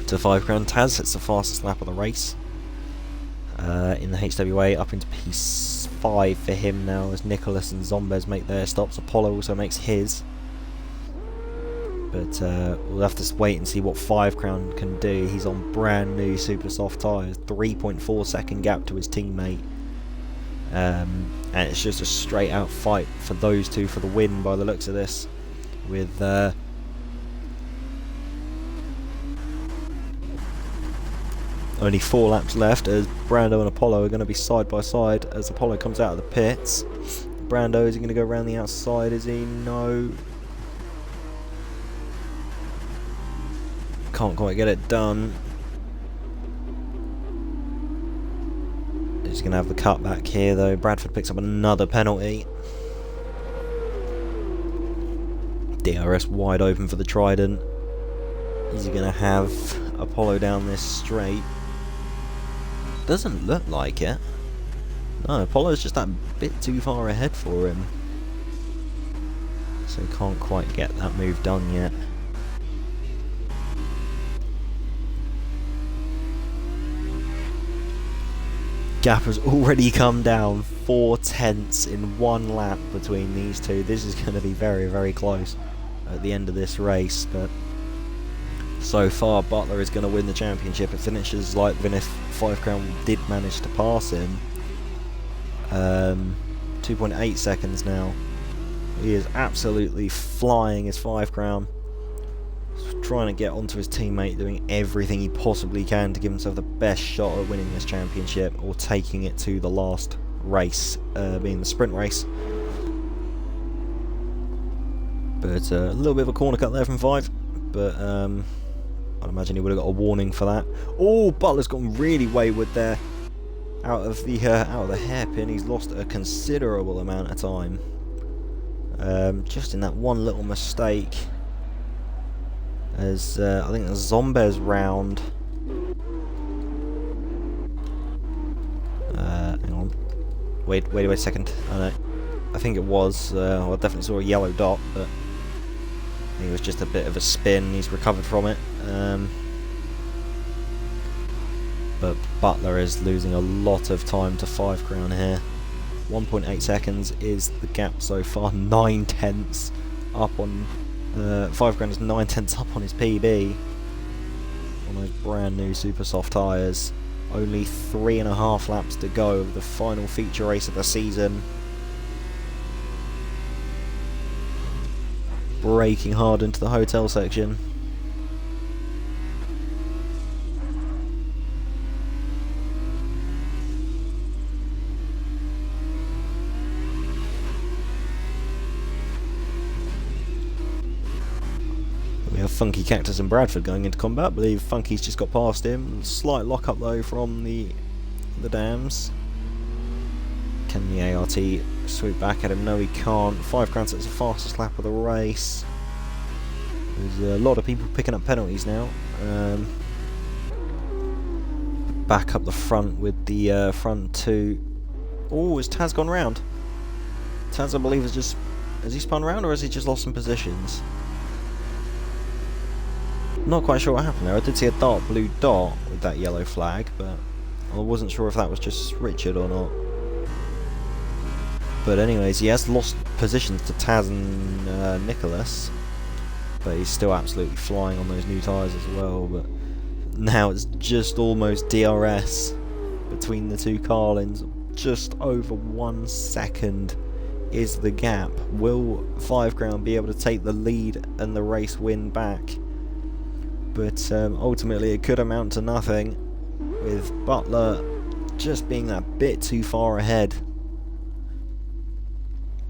to 5 Crown. Taz hits the fastest lap of the race in the HWA, up into P5 for him now as Nicholas and Zombez make their stops. Apollo also makes his. But we'll have to wait and see what 5 Crown can do. He's on brand new super soft tyres. 3.4 second gap to his teammate. and it's just a straight out fight for those two for the win by the looks of this, with only 4 laps left, as Brando and Apollo are going to be side by side as Apollo comes out of the pits. Brando, is he going to go around the outside? Is he? No. Can't quite get it done. He's going to have the cut back here though. Bradford picks up another penalty. DRS wide open for the Trident. Is he going to have Apollo down this straight? Doesn't look like it. No, Apollo's just that bit too far ahead for him. So he can't quite get that move done yet. Gap has already come down 4 tenths in 1 lap between these two. This is going to be very, very close at the end of this race, but so far Butler is going to win the championship. It finishes like if 5 Crown did manage to pass him. 2.8 seconds now. He is absolutely flying his 5 Crown. Trying to get onto his teammate, doing everything he possibly can to give himself the best shot at winning this championship or taking it to the last race, being the sprint race. But a little bit of a corner cut there from 5, but I'd imagine he would have got a warning for that. Oh, Butler's gone really wayward there, out of the hairpin. He's lost a considerable amount of time, just in that one little mistake. As I think the Zombies round. Hang on. Wait a second. I think it was. I definitely saw a yellow dot, but I think it was just a bit of a spin. He's recovered from it. But Butler is losing a lot of time to 5 Crown here. 1.8 seconds is the gap so far. 9 tenths up on. 5 Crown is 9 tenths up on his PB on those brand new super soft tyres. Only 3.5 laps to go of the final feature race of the season. Braking hard into the hotel section. We have Funky Cactus and Bradford going into combat. I believe Funky's just got past him. Slight lock up though from the dams. Can the ART swoop back at him? No, he can't. 5 Crown sets the fastest lap of the race. There's a lot of people picking up penalties now. Back up the front with the front 2. Oh, has Taz gone round? Taz, I believe, has he spun round, or has he just lost some positions? Not quite sure what happened there. I did see a dark blue dot with that yellow flag, but I wasn't sure if that was just Richard or not. But anyways, he has lost positions to Taz and Nicholas, but he's still absolutely flying on those new tyres as well. But now it's just almost DRS between the two Carlins. Just over 1 second is the gap. Will 5 Crown be able to take the lead and the race win back? But ultimately it could amount to nothing, with Butler just being that bit too far ahead.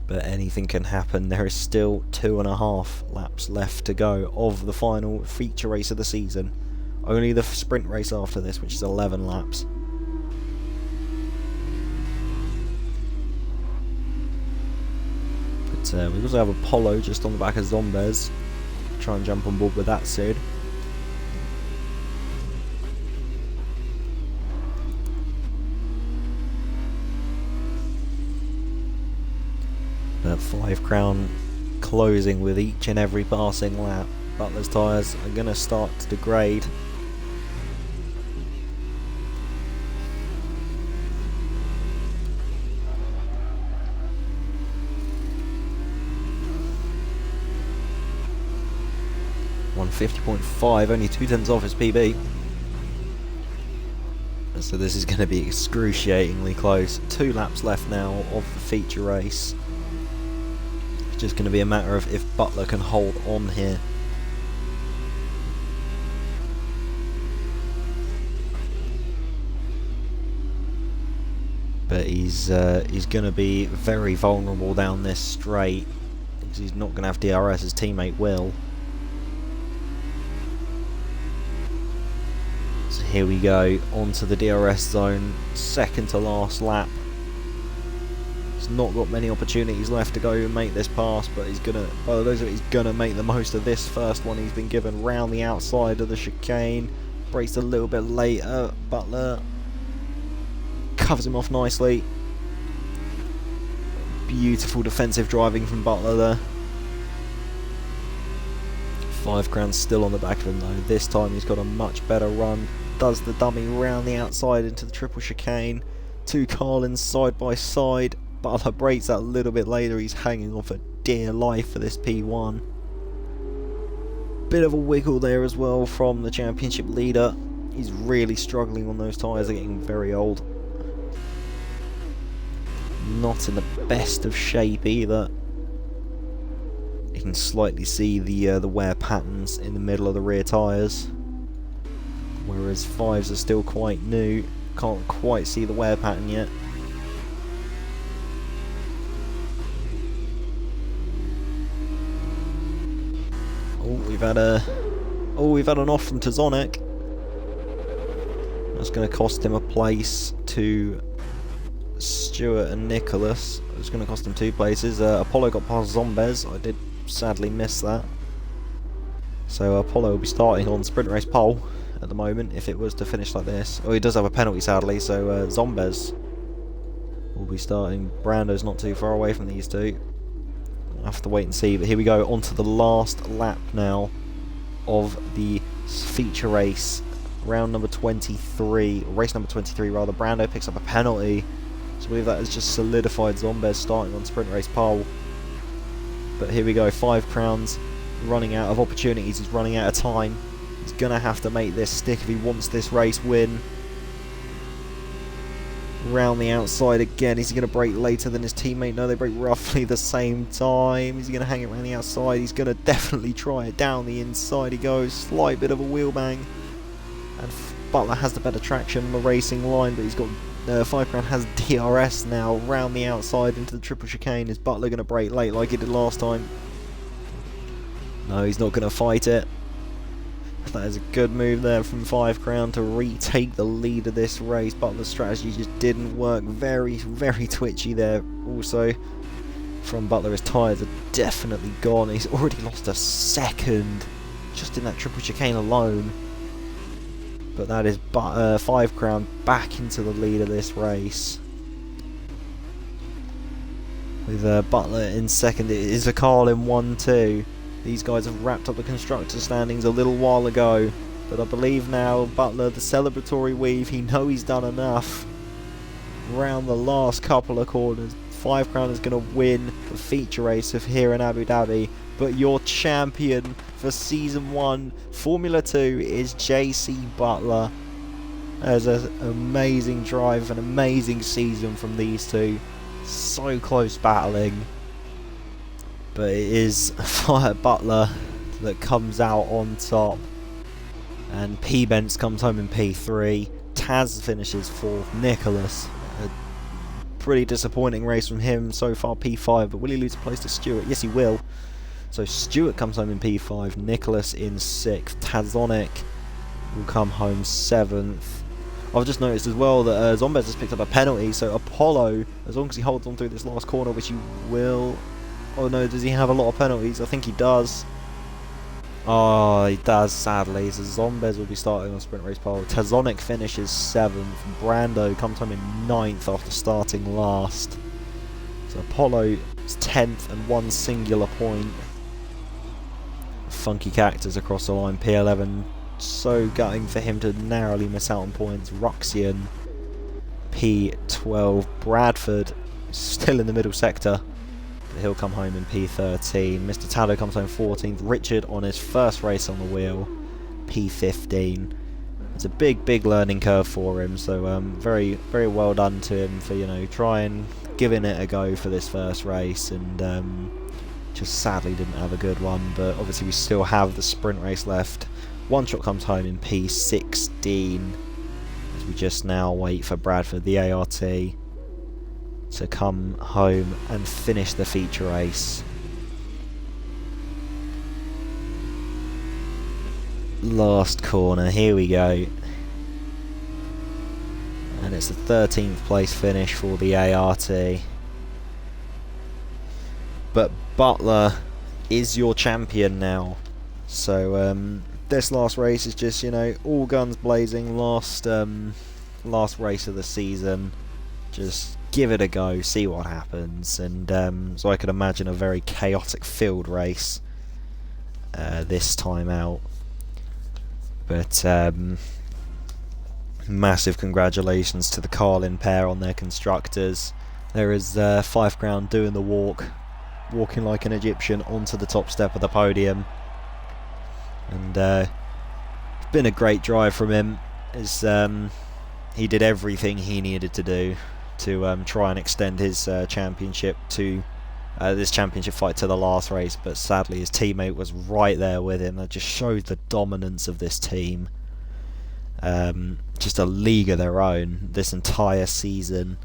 But anything can happen. There is still 2.5 laps left to go of the final feature race of the season. Only the sprint race after this, which is 11 laps. But we also have Apollo just on the back of Zombies. Try and jump on board with that soon. But 5 Crown closing with each and every passing lap. Butler's tyres are going to start to degrade. .50.5, only 2 tenths off his PB. So this is going to be excruciatingly close. 2 laps left now of the feature race. It's just going to be a matter of if Butler can hold on here. But he's going to be very vulnerable down this straight, because he's not going to have DRS, his teammate will. So here we go, onto the DRS zone, second to last lap. He's not got many opportunities left to go and make this pass, but he's gonna, by the looks of it, he's gonna make the most of this first one he's been given round the outside of the chicane. Brakes a little bit later, Butler covers him off nicely. Beautiful defensive driving from Butler there. 5 Crown's still on the back of him though. This time he's got a much better run. Does the dummy round the outside into the triple chicane. 2 Carlins side by side. Butler brakes that a little bit later. He's hanging on for dear life for this P1. Bit of a wiggle there as well from the championship leader. He's really struggling on those tyres. They're getting very old. Not in the best of shape either. You can slightly see the wear patterns in the middle of the rear tyres, whereas 5s are still quite new. Can't quite see the wear pattern yet. We've had an off from Tazonic. That's going to cost him a place to Stewart and Nicholas. It's going to cost him 2 places. Apollo got past Zombez. I did sadly miss that. So Apollo will be starting on sprint race pole at the moment if it was to finish like this. Oh, he does have a penalty sadly, so Zombez will be starting. Brando's not too far away from these two. I'll have to wait and see, but here we go on to the last lap now of the feature race. Round number 23, race number 23 rather. Brando picks up a penalty. So I believe that has just solidified Zombez starting on sprint race pole. But here we go, 5 Crowns running out of opportunities, he's running out of time. He's going to have to make this stick if he wants this race win. Round the outside again, is he going to brake later than his teammate? No, they brake roughly the same time. Is he going to hang it around the outside? He's going to definitely try it down the inside. He goes, slight bit of a wheel bang. And Butler has the better traction on the racing line, but he's got 5 Crown has DRS now, round the outside into the triple chicane. Is Butler going to brake late like he did last time? No, he's not going to fight it. That is a good move there from 5 Crown to retake the lead of this race. Butler's strategy just didn't work. Very, very twitchy there. Also, from Butler, his tyres are definitely gone. He's already lost a second just in that triple chicane alone. But that is 5 Crown back into the lead of this race. With Butler in second, it is a Carl in 1-2. These guys have wrapped up the constructor standings a little while ago. But I believe now Butler, the celebratory weave, he knows he's done enough. Round the last couple of corners, 5 Crown is going to win the feature race of here in Abu Dhabi. But your champion for Season 1 Formula 2 is JC Butler. There's an amazing drive, an amazing season from these two. So close battling. But it is Fire Butler that comes out on top. And P-Bents comes home in P3. Taz finishes 4th. Nicholas, a pretty disappointing race from him so far, P5. But will he lose a place to Stewart? Yes, he will. So Stewart comes home in P5, Nicholas in 6th, Tazonic will come home 7th. I've just noticed as well that Zombez has picked up a penalty, so Apollo, as long as he holds on through this last corner, which he will... Oh no, does he have a lot of penalties? I think he does. Oh, he does, sadly. So Zombez will be starting on sprint race pole. Tazonic finishes 7th, Brando comes home in 9th after starting last. So Apollo is 10th and 1 singular point. Funky Cactus across the line, P11. So gutting for him to narrowly miss out on points. Ruxian, P12. Bradford, still in the middle sector, but he'll come home in P13. Mr. Tallow comes home 14th. Richard on his first race on the wheel, P15. It's a big learning curve for him, so very well done to him for, you know, trying, giving it a go for this first race, and just sadly didn't have a good one. But obviously we still have the sprint race left. One Shot comes home in P16 as we just now wait for Bradford, the ART, to come home and finish the feature race. Last corner, here we go, and it's the 13th place finish for the ART. But Butler is your champion now, so this last race is just, you know, all guns blazing. Last race of the season, just give it a go, see what happens. And so I could imagine a very chaotic field race this time out. But massive congratulations to the Carlin pair on their constructors. There is Fife Crown doing the walking like an Egyptian onto the top step of the podium. And it's been a great drive from him, as he did everything he needed to do to try and extend his championship to this championship fight to the last race, but sadly his teammate was right there with him. That just shows the dominance of this team. Just a league of their own this entire season,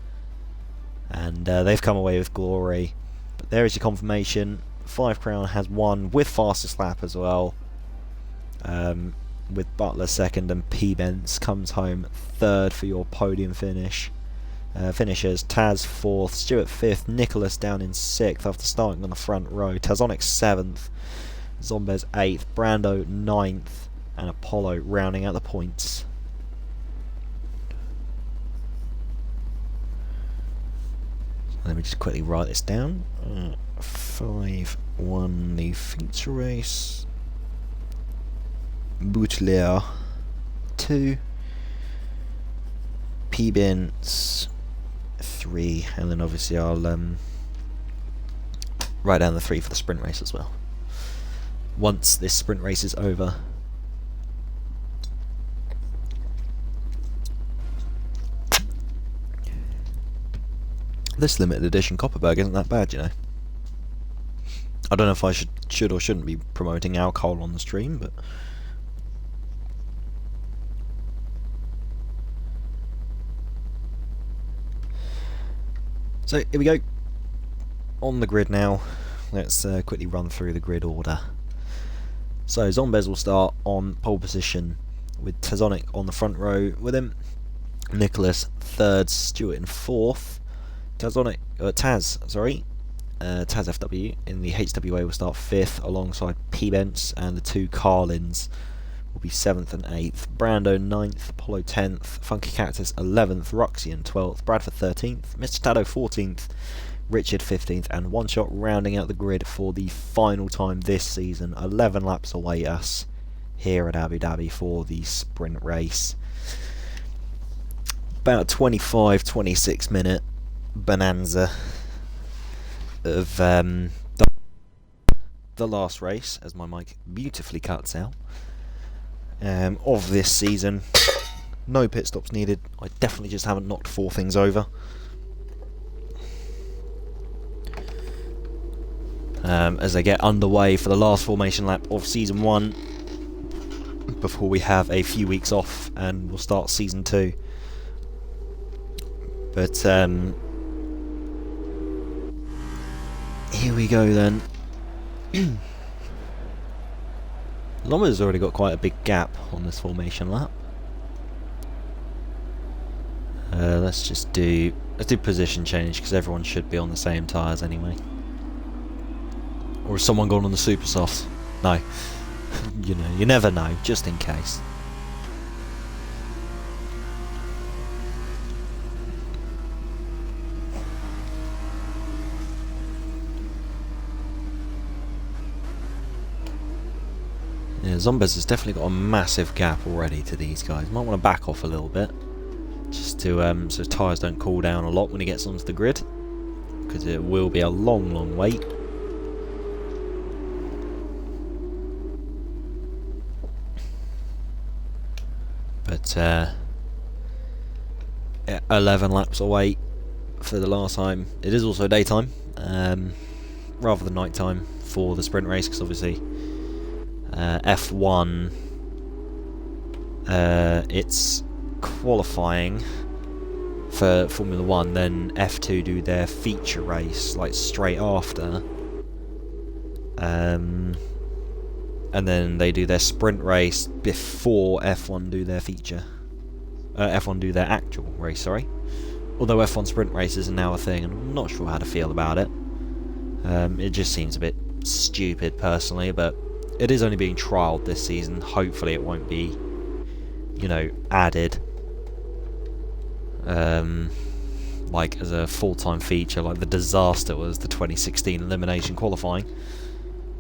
and they've come away with glory. But there is your confirmation. Fife Crown has won with fastest lap as well, with Butler second, and P-Bence comes home third for your podium finish. Finishers: Taz 4th, Stuart 5th, Nicholas down in 6th after starting on the front row, Tazonic 7th, Zombez 8th, Brando 9th, and Apollo rounding out the points. Let me just quickly write this down. 5 won the feature race, Boutelier 2, P-Bence 3, and then obviously I'll write down the 3 for the sprint race as well once this sprint race is over. This limited edition Copperberg isn't that bad, you know. I don't know if I should or shouldn't be promoting alcohol on the stream, but so here we go, on the grid now. Let's quickly run through the grid order. So Zombez will start on pole position with Tazonic on the front row with him, Nicholas 3rd, Stuart in 4th, Taz FW in the HWA will start 5th alongside P-Bence, and the 2 Carlins will be 7th and 8th, Brando 9th, Apollo 10th, Funky Cactus 11th, Roxian 12th, Bradford 13th, Mr. Tado 14th, Richard 15th, and One Shot rounding out the grid for the final time this season. 11 laps await us here at Abu Dhabi for the sprint race. About 25-26 minute bonanza of the last race, as my mic beautifully cuts out, of this season. No pit stops needed. I definitely just haven't knocked 4 things over. As I get underway for the last formation lap of season 1 before we have a few weeks off and we'll start season 2. But here we go then. Loma's already got quite a big gap on this formation lap. Let's do position change, because everyone should be on the same tyres anyway. Or has someone gone on the super softs? No. You know, you never know, just in case. Yeah, Zombez has definitely got a massive gap already to these guys. Might want to back off a little bit, just to so tyres don't cool down a lot when he gets onto the grid, because it will be a long wait. But about 11 laps away for the last time. It is also daytime, rather than night time for the sprint race, because obviously F1 it's qualifying for Formula 1, then F2 do their feature race like straight after, and then they do their sprint race before F1 do their feature. F1 do their actual race, sorry. Although F1 sprint races are now a thing, and I'm not sure how to feel about it. It just seems a bit stupid personally, but it is only being trialled this season. Hopefully it won't be, you know, added like as a full-time feature, like the disaster was the 2016 elimination qualifying.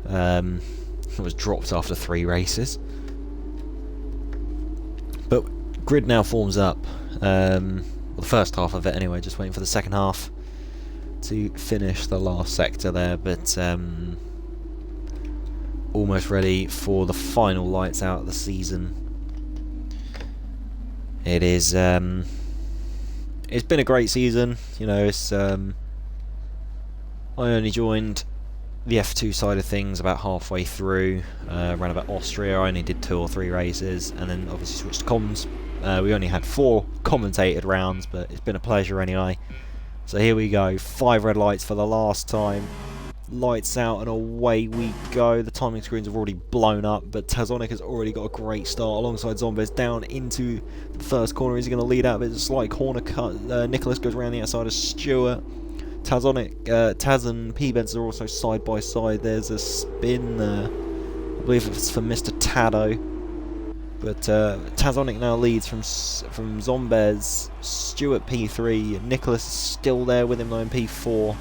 It was dropped after 3 races. But grid now forms up. Well, the first half of it anyway, just waiting for the second half to finish the last sector there, but almost ready for the final lights out of the season. It is it's been a great season, you know. It's I only joined the F2 side of things about halfway through, around about Austria. I only did 2 or 3 races, and then obviously switched to comms. We only had 4 commentated rounds, but it's been a pleasure anyway. So here we go, 5 red lights for the last time. Lights out and away we go. The timing screens have already blown up, but Tazonic has already got a great start alongside Zombies down into the first corner. Is he going to lead out? But it's a slight corner cut. Nicholas goes around the outside of Stewart. Tazonic, Taz and P-Bents are also side by side. There's a spin there. I believe it's for Mr. Tado. But Tazonic now leads from Zombies. Stewart P3. Nicholas is still there with him though in P4.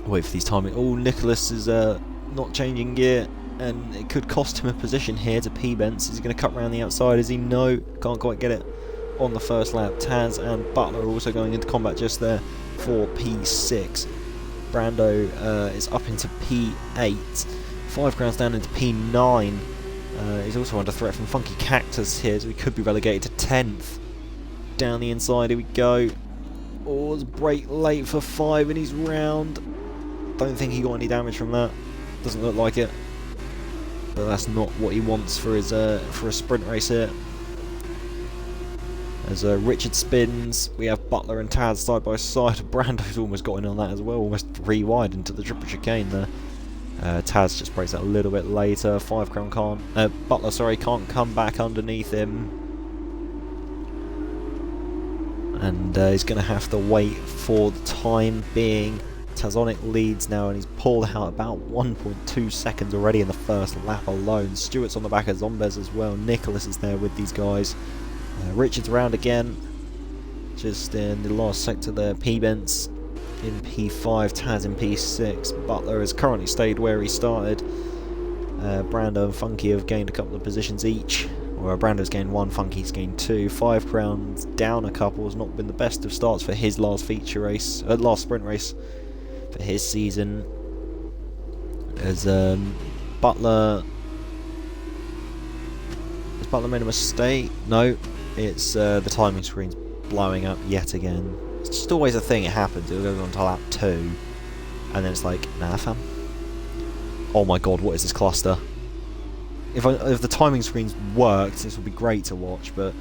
Wait for these timing. Oh, Nicholas is not changing gear, and it could cost him a position here to P-Bents. Is he going to cut around the outside? Is he? No, can't quite get it on the first lap. Taz and Butler are also going into combat just there for P6. Brando is up into P8. 5 crowns down into P9. He's also under threat from Funky Cactus here, so he could be relegated to 10th. Down the inside, here we go. Oh, it's brake late for 5, and he's round. Don't think he got any damage from that. Doesn't look like it. But that's not what he wants for his for a sprint race here. As Richard spins, we have Butler and Taz side by side. Brando's almost got in on that as well, almost 3 wide into the triple chicane there. Taz just breaks that a little bit later. 5 crown can't. Butler, sorry, can't come back underneath him. And he's going to have to wait for the time being. Tazonic leads now, and he's pulled out about 1.2 seconds already in the first lap alone. Stewart's on the back of Zombies as well. Nicholas is there with these guys. Richard's around again, just in the last sector there. P-Bents in P5, Taz in P6. Butler has currently stayed where he started. Brando and Funky have gained a couple of positions each. Well, Brando's gained 1, Funky's gained 2. 5 crowns down a couple. Has not been the best of starts for his last feature race, last sprint race for his season. As Butler, has Butler made a mistake? No, it's the timing screen's blowing up yet again. It's just always a thing. It happens. It'll go on to lap 2, and then it's like, nah, fam. Oh my god, what is this cluster? If the timing screens worked, this would be great to watch, but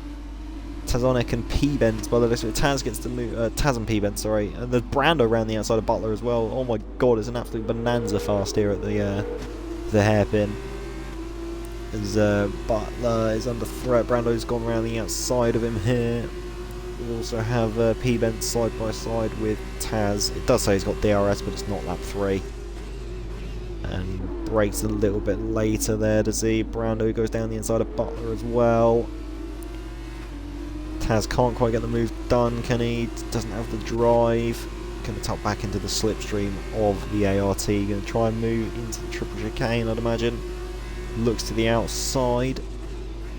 Tazonic and P-Bents, by the list of it, Taz gets to move, Taz and P-Bents, sorry, and there's Brando around the outside of Butler as well. Oh my god, it's an absolute bonanza fast here at the hairpin. As Butler is under threat, Brando's gone around the outside of him here. We also have P-Bents side by side with Taz. It does say he's got DRS, but it's not lap 3. And brakes a little bit later there to see. Brando goes down the inside of Butler as well. Taz can't quite get the move done, can he? Doesn't have the drive. Going to tuck back into the slipstream of the ART. Going to try and move into the triple chicane, I'd imagine. Looks to the outside.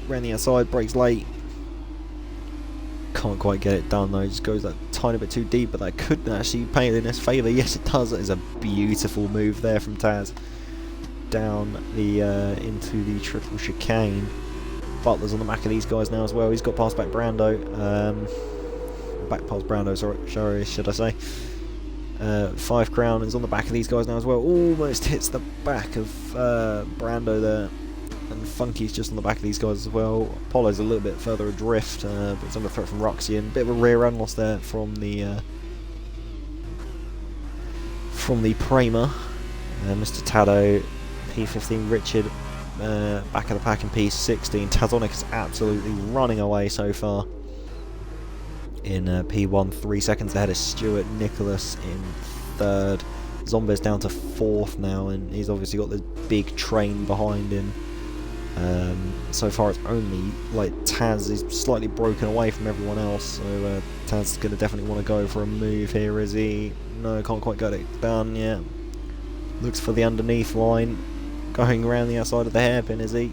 Around the outside, brakes late. Can't quite get it done though, just goes that tiny bit too deep, but that could actually pay in his favour. Yes, it does. That is a beautiful move there from Taz. Down the into the triple chicane. Butler's on the back of these guys now as well. He's got past back Brando. Back past Brando, sorry, should I say. 5 Crown is on the back of these guys now as well. Almost hits the back of Brando there. And Funky's just on the back of these guys as well. Apollo's a little bit further adrift, but it's under threat from Ruxian. Bit of a rear end loss there from the Pramer. Mr. Tado, P15 Richard, back of the pack in P16. Tazonic is absolutely running away so far. In P1, 3 seconds ahead of Stuart Nicholas in 3rd. Zombies down to 4th now, and he's obviously got this big train behind him. So far it's only like Taz is slightly broken away from everyone else, so Taz is going to definitely want to go for a move here, is he? No, can't quite get it done yet. Looks for the underneath line, going around the outside of the hairpin, is he?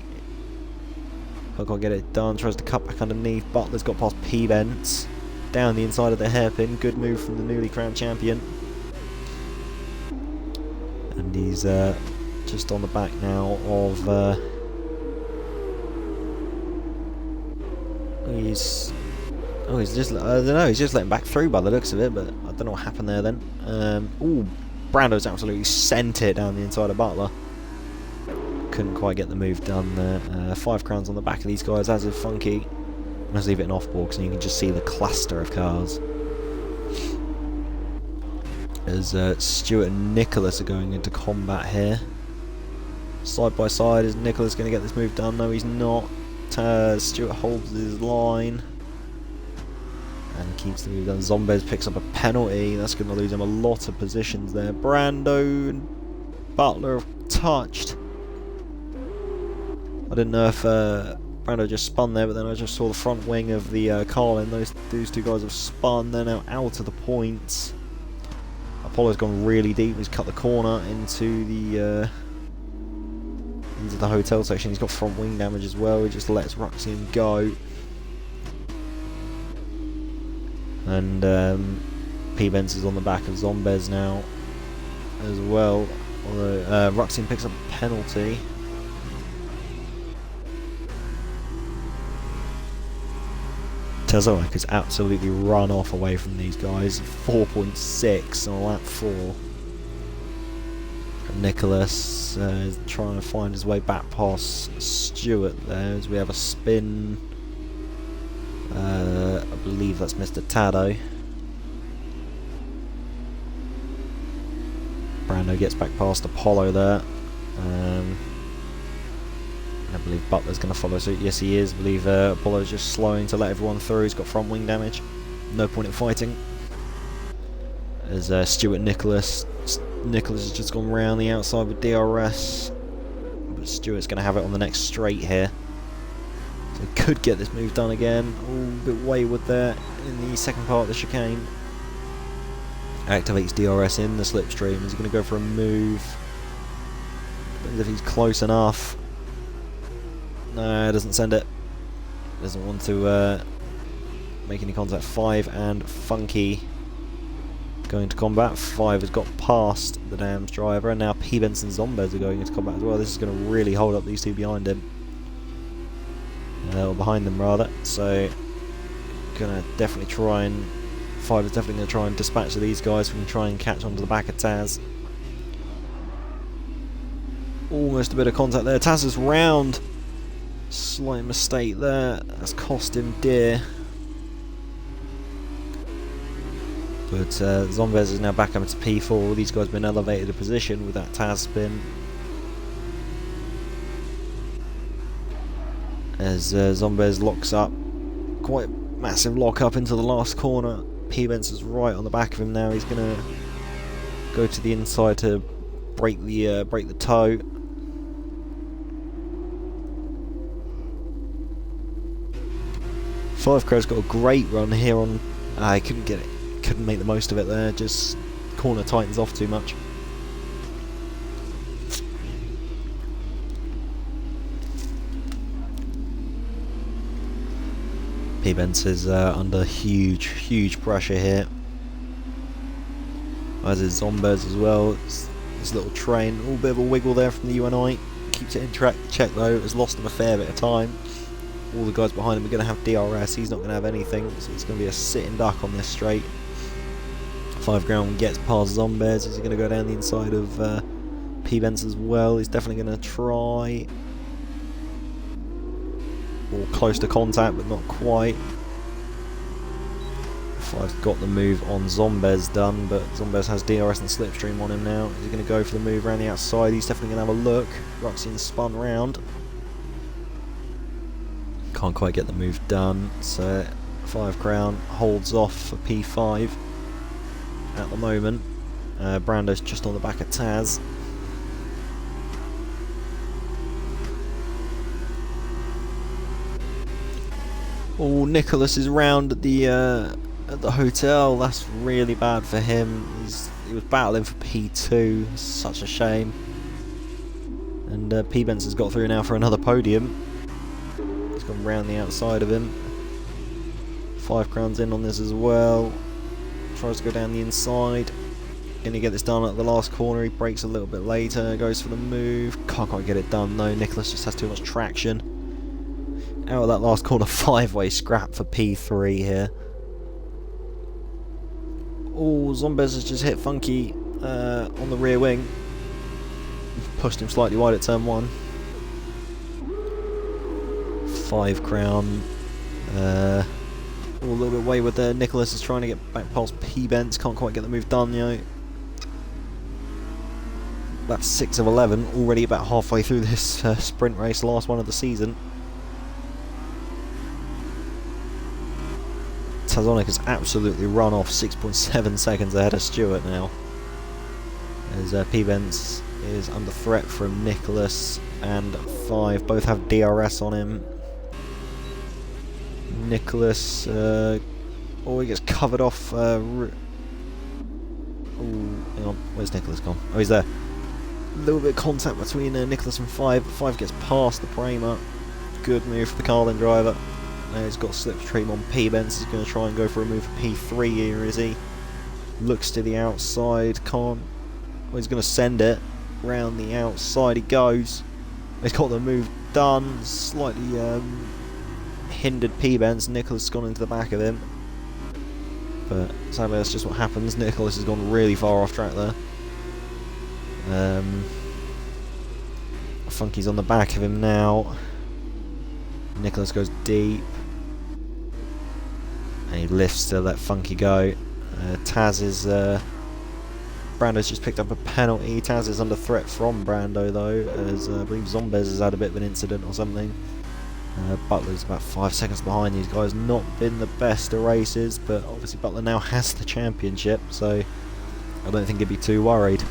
Can't quite get it done, tries to cut back underneath. Butler's got past P-Bents, down the inside of the hairpin. Good move from the newly crowned champion. And he's just on the back now of... he's just, I don't know, he's just letting back through by the looks of it, but I don't know what happened there then. Brando's absolutely sent it down the inside of Butler. Couldn't quite get the move done there. 5 Crowns on the back of these guys, as is Funky. Let's leave it in off-board, because you can just see the cluster of cars. As Stuart and Nicholas are going into combat here. Side by side, is Nicholas going to get this move done? No, he's not. Stuart holds his line and keeps the move done. Zombies picks up a penalty. That's going to lose him a lot of positions there. Brando and Butler have touched. I didn't know if Brando just spun there, but then I just saw the front wing of the Carlin. Those 2 guys have spun. They're now out of the points. Apollo's gone really deep. He's cut the corner into the hotel section. He's got front wing damage as well. He just lets Ruxian go. And P-Benz is on the back of Zombies now as well. Although Ruxian picks up a penalty. Tazonic has absolutely run off away from these guys. 4.6 on lap 4. Nicholas is trying to find his way back past Stuart there as we have a spin. I believe that's Mr. Tado. Brando gets back past Apollo there. I believe Butler's going to follow suit. Yes, he is. I believe Apollo's just slowing to let everyone through. He's got front wing damage. No point in fighting. As Stuart Nicholas has just gone round the outside with DRS, but Stuart's going to have it on the next straight here, so he could get this move done again. A bit wayward there in the second part of the chicane. Activates DRS in the slipstream. Is he going to go for a move? Depends if he's close enough. No, doesn't send it. Doesn't want to make any contact. 5 and Funky going to combat. 5 has got past the Dams driver, and now P-Benz and Zombies are going into combat as well. This is going to really hold up these 2 behind him. Or behind them rather. So gonna definitely try and 5 is definitely going to try and dispatch these guys. We can try and catch onto the back of Taz. Almost a bit of contact there. Taz is round. Slight mistake there. That's cost him dear. But Zombies is now back up into P4. These guys have been elevated a position with that Taz spin. As Zombies locks up. Quite massive lock up into the last corner. P-Benz is right on the back of him now. He's going to go to the inside to break the toe. Five Crow's got a great run here on. I couldn't get it. Couldn't make the most of it there. Just corner tightens off too much. P-Benz is under huge pressure here. As is Zombies as well. It's this little train, all bit of a wiggle there from the UNI. Keeps it in check though. Has lost him a fair bit of time. all the guys behind him are going to have DRS. He's not going to have anything, so it's going to be a sitting duck on this straight. 5 ground gets past Zombies. Is he going to go down the inside of P-Benz as well? He's definitely going to try. Or close to contact, but not quite. 5's got the move on Zombies done, but Zombies has DRS and Slipstream on him now. Is he going to go for the move around the outside? He's definitely going to have a look. Ruxian's spun round. Can't quite get the move done, so 5 crown holds off for P5 at the moment. Brando's just on the back of Taz. Oh, Nicholas is round at the hotel. That's really bad for him. He was battling for P2. Such a shame. And P-Benz has got through now for another podium. He's gone round the outside of him. 5 crowns in on this as well. Tries to go down the inside. Gonna get this done at the last corner. He brakes a little bit later. Goes for the move. Can't quite get it done though. Nicholas just has too much traction. Out of that last corner, 5-way scrap for P3 here. Oh, Zombies has just hit Funky on the rear wing. Pushed him slightly wide at turn 1. 5 crown. A little bit wayward there. Nicholas is trying to get back past P-Benz. Can't quite get the move done, you know. That's 6 of 11. Already about halfway through this sprint race. Last one of the season. Tazonic has absolutely run off 6.7 seconds ahead of Stewart now. As P-Benz is under threat from Nicholas and 5. Both have DRS on him. Nicholas, he gets covered off. Oh, hang on, where's Nicholas gone? Oh, he's there. A little bit of contact between Nicholas and 5. 5 gets past the Prema. Good move for the Carlin driver. Now he's got Slipstream on P-Benz. He's going to try and go for a move for P3 here, is he? Looks to the outside, can't. Well, he's going to send it. Round the outside he goes. He's got the move done. Slightly hindered P-Benz. Nicholas has gone into the back of him. But sadly that's just what happens. Nicholas has gone really far off track there. Funky's on the back of him now. Nicholas goes deep. And he lifts to let Funky go. Taz is... Brando's just picked up a penalty. Taz is under threat from Brando though, as I believe Zombies has had a bit of an incident or something. Butler's about 5 seconds behind these guys. Not been the best of races, but obviously Butler now has the championship, so I don't think he'd be too worried.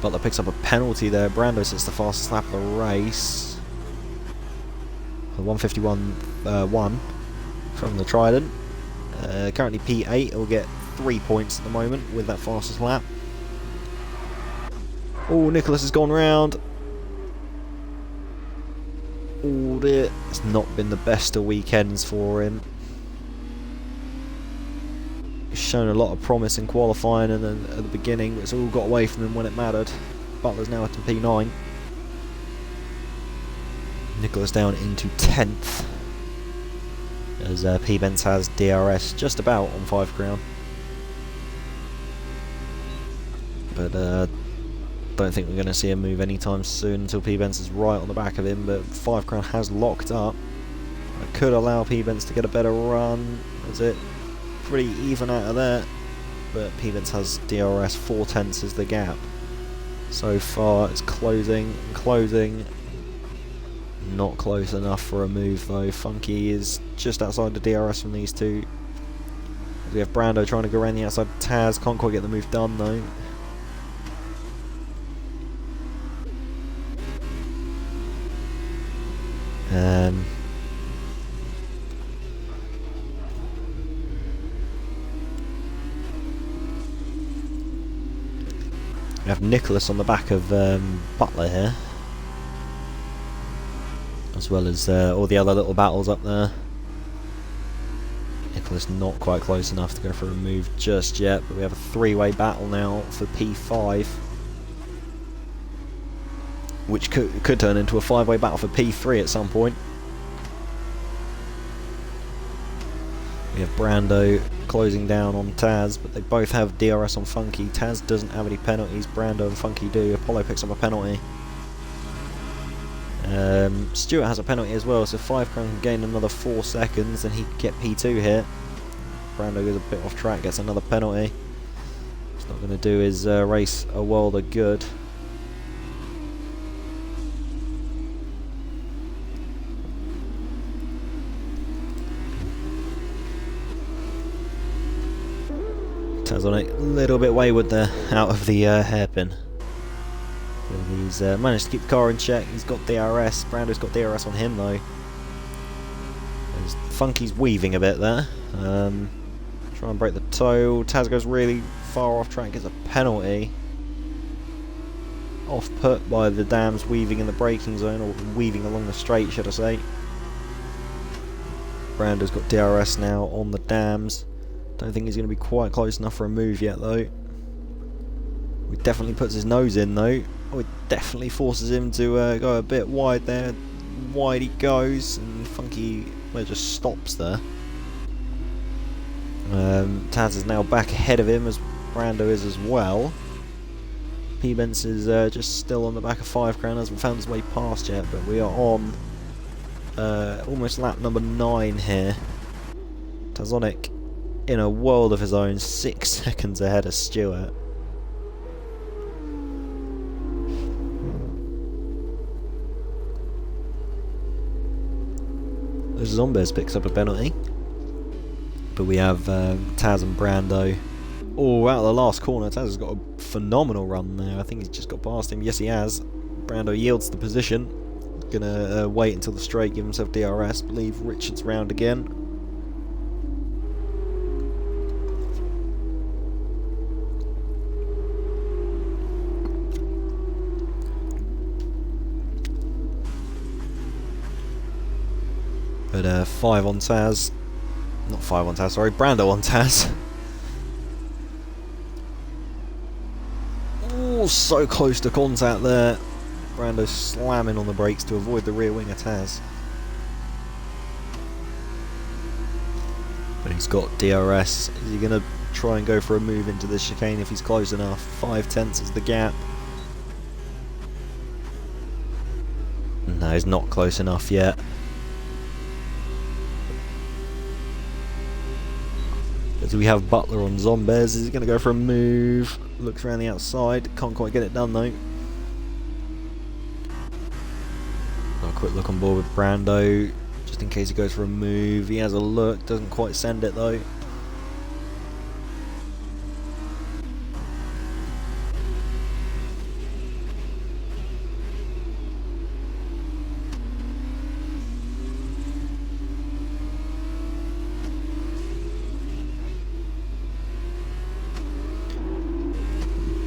Butler picks up a penalty there. Brando sets the fastest lap of the race. 151.1 from the Trident. Currently P8 will get 3 points at the moment with that fastest lap. Oh, Nicholas has gone round. Oh dear, it's not been the best of weekends for him. He's shown a lot of promise in qualifying and then at the beginning, but it's all got away from him when it mattered. Butler's now at P9. Nicholas down into 10th. As P-Benz has DRS just about on 5 crown. But don't think we're going to see him move anytime soon until P-Benz is right on the back of him, but 5 crown has locked up. That could allow P-Benz to get a better run. Is it pretty even out of there? But P-Benz has DRS, 4/10 is the gap. So far it's closing and closing. Not close enough for a move though. Funky is just outside the DRS from these two. We have Brando trying to go around the outside of Taz. Can't quite get the move done though. We have Nicholas on the back of Butler here, as well as all the other little battles up there. Nicholas not quite close enough to go for a move just yet, but we have a 3-way battle now for P5. which could turn into a 5-way battle for P3 at some point. We have Brando closing down on Taz, but they both have DRS on Funky. Taz doesn't have any penalties, Brando and Funky do. Apollo picks up a penalty. Stewart has a penalty as well, so 5 can gain another 4 seconds and he could get P2 here. Brando goes a bit off track, gets another penalty. It's not going to do his race a world of good. Taz on it, a little bit wayward there, out of the hairpin. He's managed to keep the car in check. He's got DRS. Brando's got DRS on him though. Funky's weaving a bit there. Try and break the toe. Taz goes really far off track, gets a penalty. Off put by the dams weaving in the braking zone, or weaving along the straight, should I say. Brando's got DRS now on the dams. Don't think he's going to be quite close enough for a move yet though. He definitely puts his nose in though. It definitely forces him to go a bit wide there. Wide he goes, and Funky just stops there. Taz is now back ahead of him, as Brando is as well. P-Benz is just still on the back of 5 Crown, hasn't found his way past yet, but we are on almost lap number 9 here. Tazonic in a world of his own, 6 seconds ahead of Stewart. Zombez picks up a penalty, but we have Taz and Brando. Oh, out of the last corner, Taz has got a phenomenal run there. I think he's just got past him. Yes, he has. Brando yields the position. Gonna wait until the straight, give himself DRS. Believe Richards round again. But 5 on Taz. Not 5 on Taz, sorry, Brando on Taz. Oh, so close to contact there. Brando slamming on the brakes to avoid the rear wing of Taz. But he's got DRS. Is he going to try and go for a move into this chicane if he's close enough? 5 tenths is the gap. No, he's not close enough yet. As we have Butler on Zombez, is he going to go for a move? Looks around the outside, can't quite get it done though. A quick look on board with Brando, just in case he goes for a move. He has a look, doesn't quite send it though.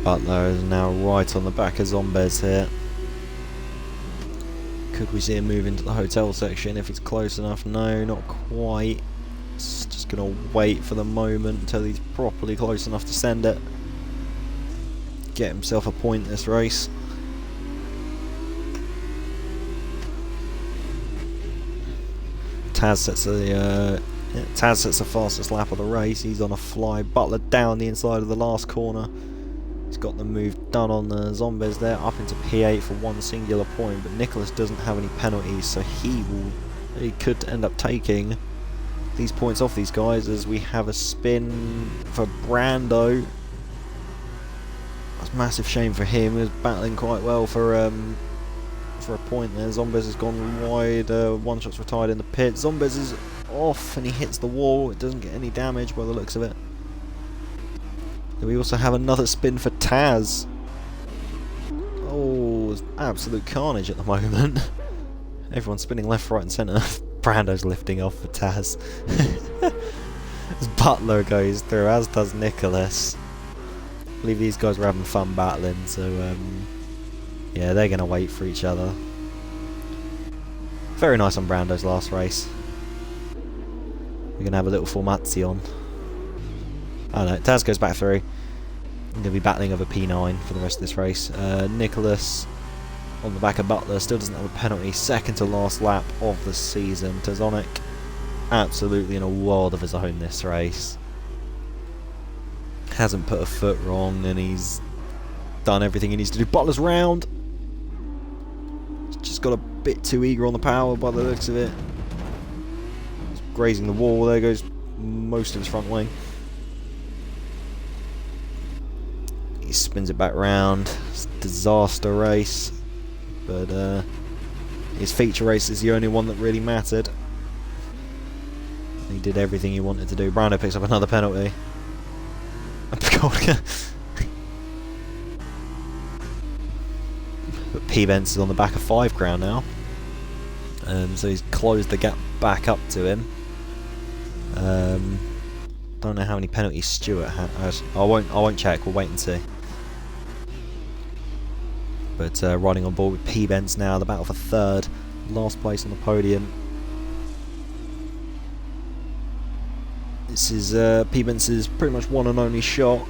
Butler is now right on the back of Zombez here. Could we see him move into the hotel section if he's close enough? No, not quite. It's just going to wait for the moment until he's properly close enough to send it. Get himself a point this race. Taz sets the fastest lap of the race. He's on a fly. Butler down the inside of the last corner. He's got the move done on the Zombez there, up into P8 for 1 singular point, but Nicholas doesn't have any penalties, so he could end up taking these points off these guys, as we have a spin for Brando. That's a massive shame for him. He was battling quite well for a point there. Zombez has gone wide, 1 shot's retired in the pit. Zombez is off and he hits the wall. It doesn't get any damage by the looks of it. We also have another spin for Taz. Oh, it's absolute carnage at the moment. Everyone's spinning left, right and centre. Brando's lifting off for Taz. As Butler goes through, as does Nicholas. I believe these guys were having fun battling, so yeah, they're going to wait for each other. Very nice on Brando's last race. We're going to have a little Formazzi. Oh no, Taz goes back through. I'm going to be battling over P9 for the rest of this race. Nicholas on the back of Butler. Still doesn't have a penalty. Second to last lap of the season. Tazonic absolutely in a world of his own this race. Hasn't put a foot wrong, and he's done everything he needs to do. Butler's round. He's just got a bit too eager on the power by the looks of it. He's grazing the wall. There goes most of his front wing. He spins it back round. It's a disaster race, but his feature race is the only one that really mattered. He did everything he wanted to do. Brando picks up another penalty. But P-Bence is on the back of 5 Crown now, so he's closed the gap back up to him. Don't know how many penalties Stewart had. I won't check. We'll wait and see. But riding on board with P-Bence now, the battle for third, last place on the podium. This is P-Bence's pretty much one and only shot.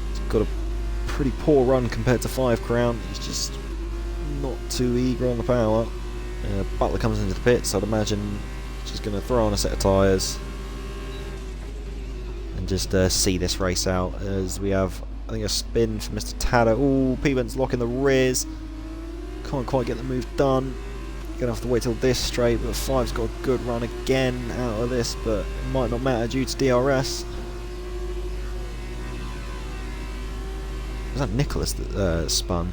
He's got a pretty poor run compared to 5 Crown. He's just not too eager on the power. Butler comes into the pits. I'd imagine she's going to throw on a set of tyres and just see this race out, as we have, I think, a spin for Mr. Taddo. Ooh, P-Bence locking the rears. Can't quite get the move done. Gonna have to wait till this straight, but 5's got a good run again out of this, but it might not matter due to DRS. Was that Nicholas that spun?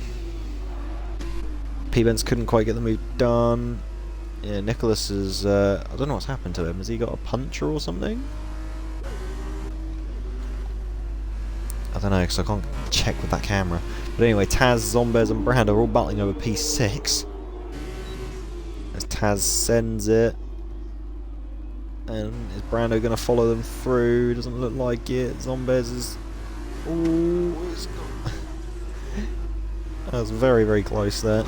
P-Bence couldn't quite get the move done. Yeah, Nicholas is, I don't know what's happened to him. Has he got a puncture or something? I don't know, because I can't check with that camera. But anyway, Taz, Zombez and Brando are all battling over P6. As Taz sends it. And is Brando going to follow them through? Doesn't look like it. Zombez is... Ooh, it's not... That was very, very close there.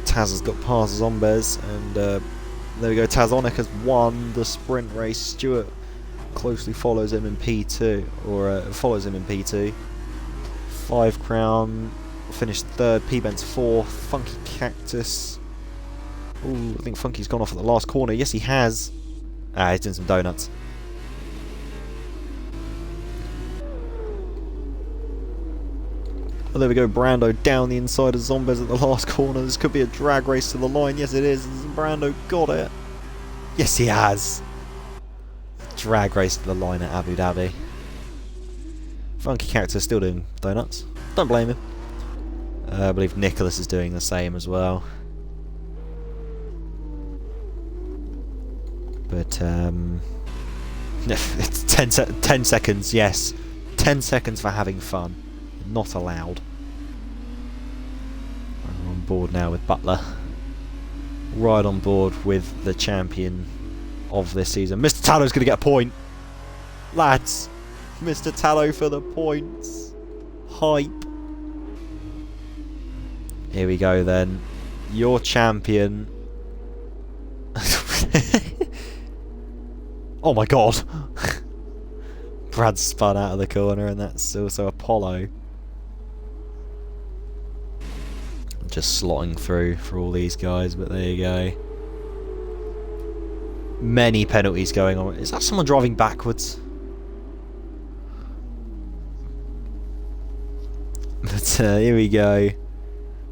Taz has got past Zombez, and there we go. Tazonic has won the sprint race. Stewart closely follows him in P2, or follows him in P2. 5 Crown finished third. P-Bence 4th. Funky Cactus. Ooh, I think Funky's gone off at the last corner. Yes, he has. Ah, he's doing some donuts. Oh, there we go. Brando down the inside of Zombez at the last corner. This could be a drag race to the line. Yes, it is. Brando got it. Yes, he has. Drag race to the line at Abu Dhabi. Funky Character still doing donuts. Don't blame him. I believe Nicholas is doing the same as well. But it's 10 seconds. Yes, 10 seconds for having fun. Not allowed. I'm on board now with Butler. Right on board with the champion of this season. Mr. Tallo's going to get a point. Lads, Mr. Tallow for the points. Hype. Here we go then. Your champion. Oh my god. Brad spun out of the corner, and that's also Apollo. Just slotting through for all these guys, but there you go. Many penalties going on. Is that someone driving backwards? But here we go.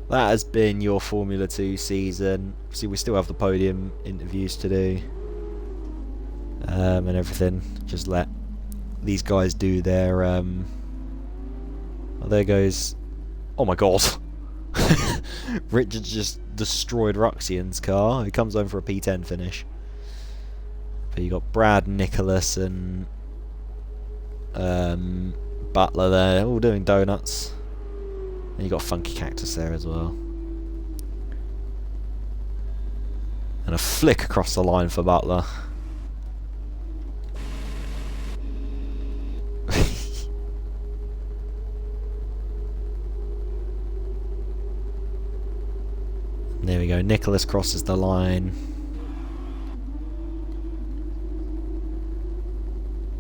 That has been your Formula 2 season. See, we still have the podium interviews to do. And everything. Just let these guys do their... Oh, there goes... Oh my god. Richard just destroyed Ruxian's car. He comes home for a P10 finish. But you got Brad, Nicholas and Butler there, all doing donuts. And you got Funky Cactus there as well. And a flick across the line for Butler. There we go, Nicholas crosses the line.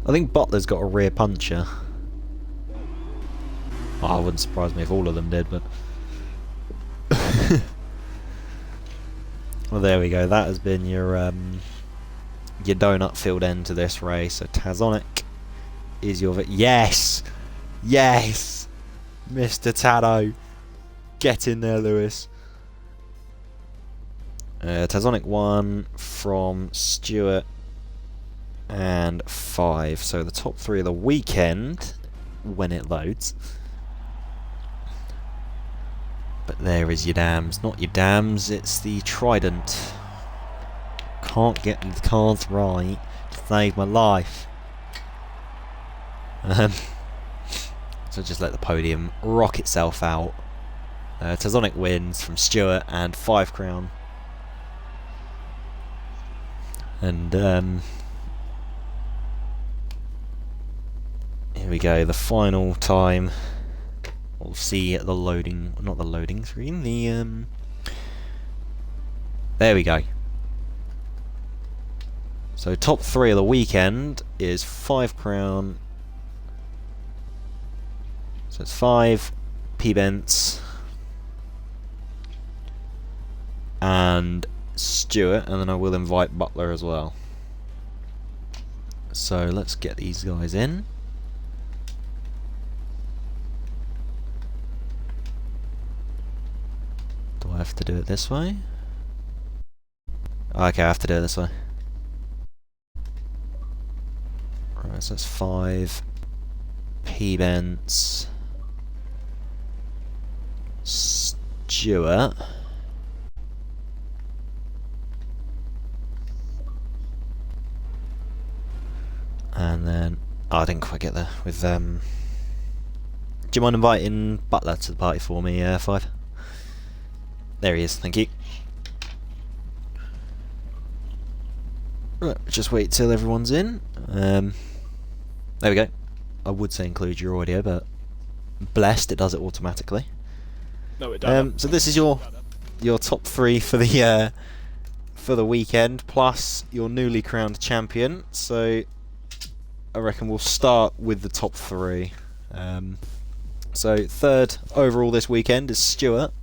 I think Butler's got a rear puncher. Oh, it wouldn't surprise me if all of them did, but... Well, there we go. That has been your donut filled end to this race. So Tazonic is your... Yes! Yes! Mr. Tado. Get in there, Lewis. Tazonic 1 from Stuart and 5. So the top 3 of the weekend when it loads. But there is your dams. Not your dams, it's the Trident. Can't get the cards right to save my life. So just let the podium rock itself out. Tazonic wins from Stuart and 5 crown. And here we go, the final time. We'll see at the loading, not the loading screen, the there we go. So top 3 of the weekend is 5 crown. So it's 5 P-Bents and Stuart, and then I will invite Butler as well. So let's get these guys in. Do I have to do it this way? Okay, I have to do it this way. Right, so that's 5 P-Bents, Stuart, and then I didn't quite get there with do you mind inviting Butler to the party for me, 5? There he is, thank you. Right, just wait till everyone's in. There we go. I would say include your audio, but blessed, it does it automatically. No, it doesn't. So this is your top 3 for the weekend, plus your newly crowned champion. So I reckon we'll start with the top 3. So 3rd overall this weekend is Stuart.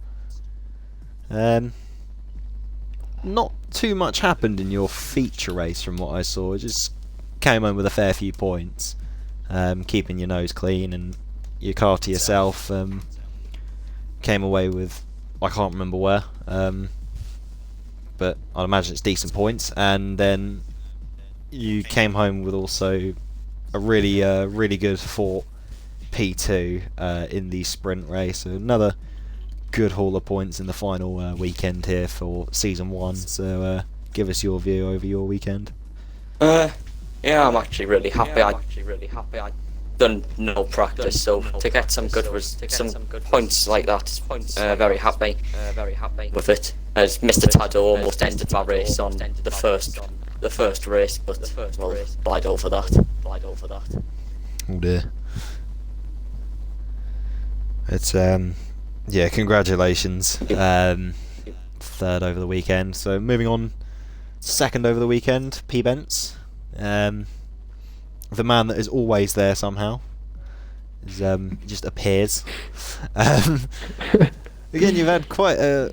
Not too much happened in your feature race from what I saw. Just came home with a fair few points. Keeping your nose clean and your car to yourself. Came away with, I can't remember where, but I'd imagine it's decent points. And then you came home with also a really good fought P2 in the sprint race. So another good haul of points in the final weekend here for season 1. So give us your view over your weekend. Yeah, I'm actually really happy. I've done no practice, so to get some good points like that, very happy with it. As Mr. Tado almost ended my race on the first race, but we'll glide over that. Oh dear. It's yeah, congratulations. 3rd over the weekend. So moving on, 2nd over the weekend, P-Bents. The man that is always there somehow is, just appears. Again, you've had quite a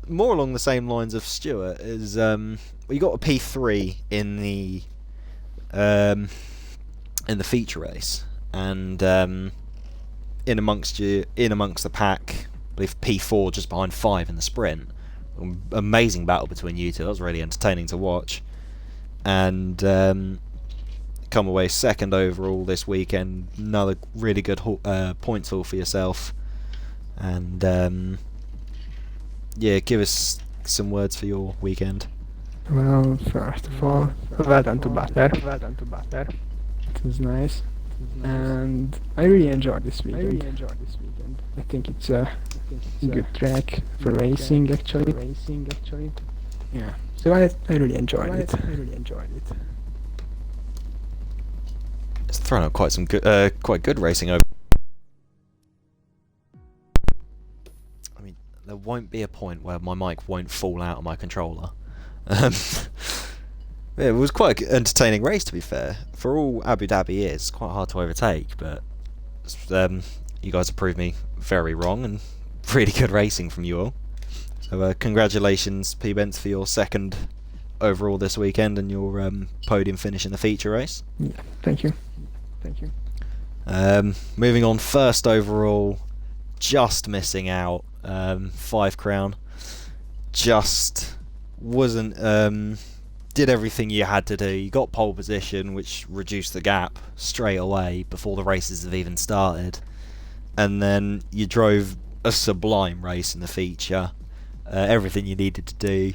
more along the same lines of Stuart. Is you got a P3 in the feature race, and in amongst the pack, I believe P4 just behind 5 in the sprint. Amazing battle between you two. That was really entertaining to watch. And come away 2nd overall this weekend. Another really good points haul for yourself. And yeah, give us some words for your weekend. Well, first of all, well done to Butler. It was nice. And I really enjoyed this weekend. I think it's a good track for racing actually. Yeah. So I really enjoyed it. It's thrown up quite some good, quite good racing over. I mean, there won't be a point where my mic won't fall out of my controller. Yeah, it was quite an entertaining race, to be fair. For all Abu Dhabi is, quite hard to overtake, but you guys have proved me very wrong, and really good racing from you all. So congratulations, P. Bence, for your second overall this weekend and your podium finish in the feature race. Yeah, thank you. Moving on, first overall, just missing out, 5 crown. Just wasn't did everything you had to do. You got pole position, which reduced the gap straight away before the races have even started, and then you drove a sublime race in the feature. Everything you needed to do.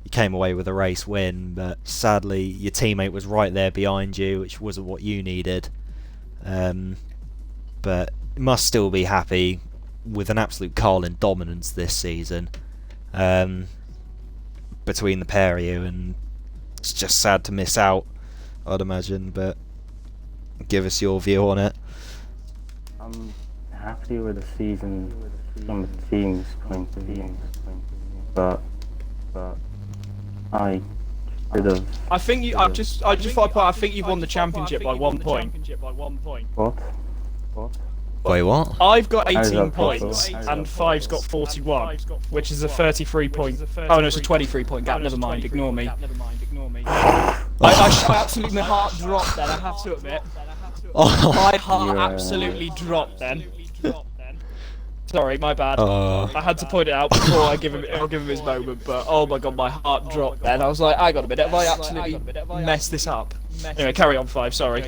You came away with a race win, but sadly your teammate was right there behind you, which wasn't what you needed. But must still be happy with an absolute Carlin dominance this season between the pair of you, and it's just sad to miss out, I'd imagine, but give us your view on it. I'm happy with the season from the team's point of view, but I should have. I think you. I just thought I'd point. I think you've won the championship by 1 point. What? Wait, what? I've got How's 18 that points, possible? and Five's got 41, which is a 33 point. Oh no, it's a 23 point gap. Never mind. Ignore me. I absolutely, my heart dropped then. I have to admit, my heart absolutely dropped then. Sorry, my bad. I had to point it out before I'll give him his moment, but oh my god, my heart dropped then. I was like, I got a minute, have I absolutely messed this up? Anyway, carry on, Five, sorry.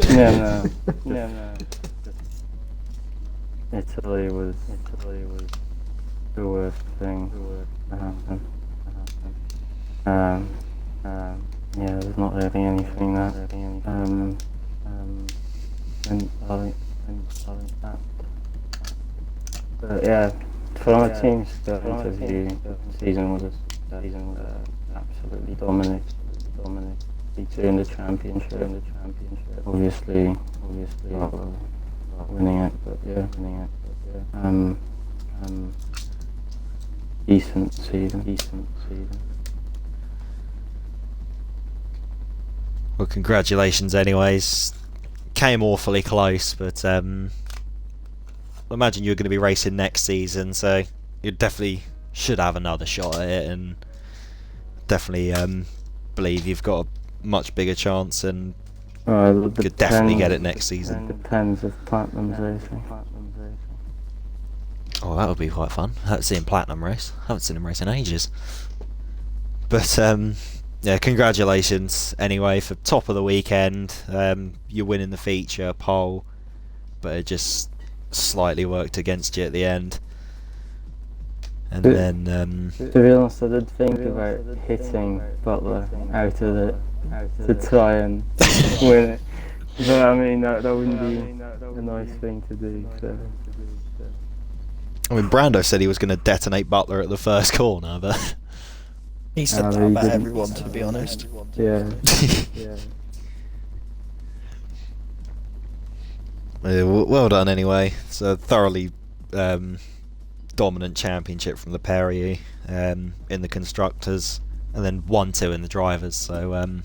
No. Italy was the worst thing to happen. Yeah, there's not really anything that. And I think that. But yeah, from a team's point of view, the season was absolutely dominated. B2 in the championship. Obviously, winning it, but yeah. Decent season. Well, congratulations anyways. Came awfully close, but I imagine you're going to be racing next season, so you definitely should have another shot at it, and definitely believe you've got a much bigger chance, and could definitely get it next season. Depends if Platinum's racing. Oh, that would be quite fun. I haven't seen Platinum race. I haven't seen him race in ages. But yeah, congratulations anyway for top of the weekend. You're winning the feature pole, but it just slightly worked against you at the end. And then To be honest, I did think about hitting Butler out of it to try and win it. But I mean, that wouldn't be a nice thing to do. So. I mean, Brando said he was going to detonate Butler at the first corner, but He said that about everyone, to be honest. Yeah. Well done anyway. It's a thoroughly dominant championship from the pair of you in the constructors, and then 1-2 in the drivers, so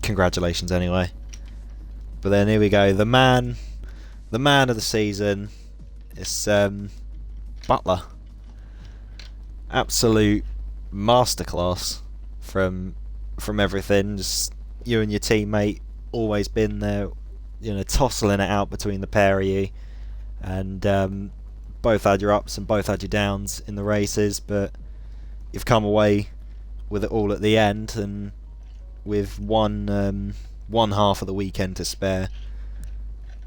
congratulations anyway. But then here we go, the man of the season is Butler. Absolute masterclass from everything. Just you and your teammate always been there, you know, tossing it out between the pair of you, and both had your ups and both had your downs in the races, but you've come away with it all at the end, and with one half of the weekend to spare.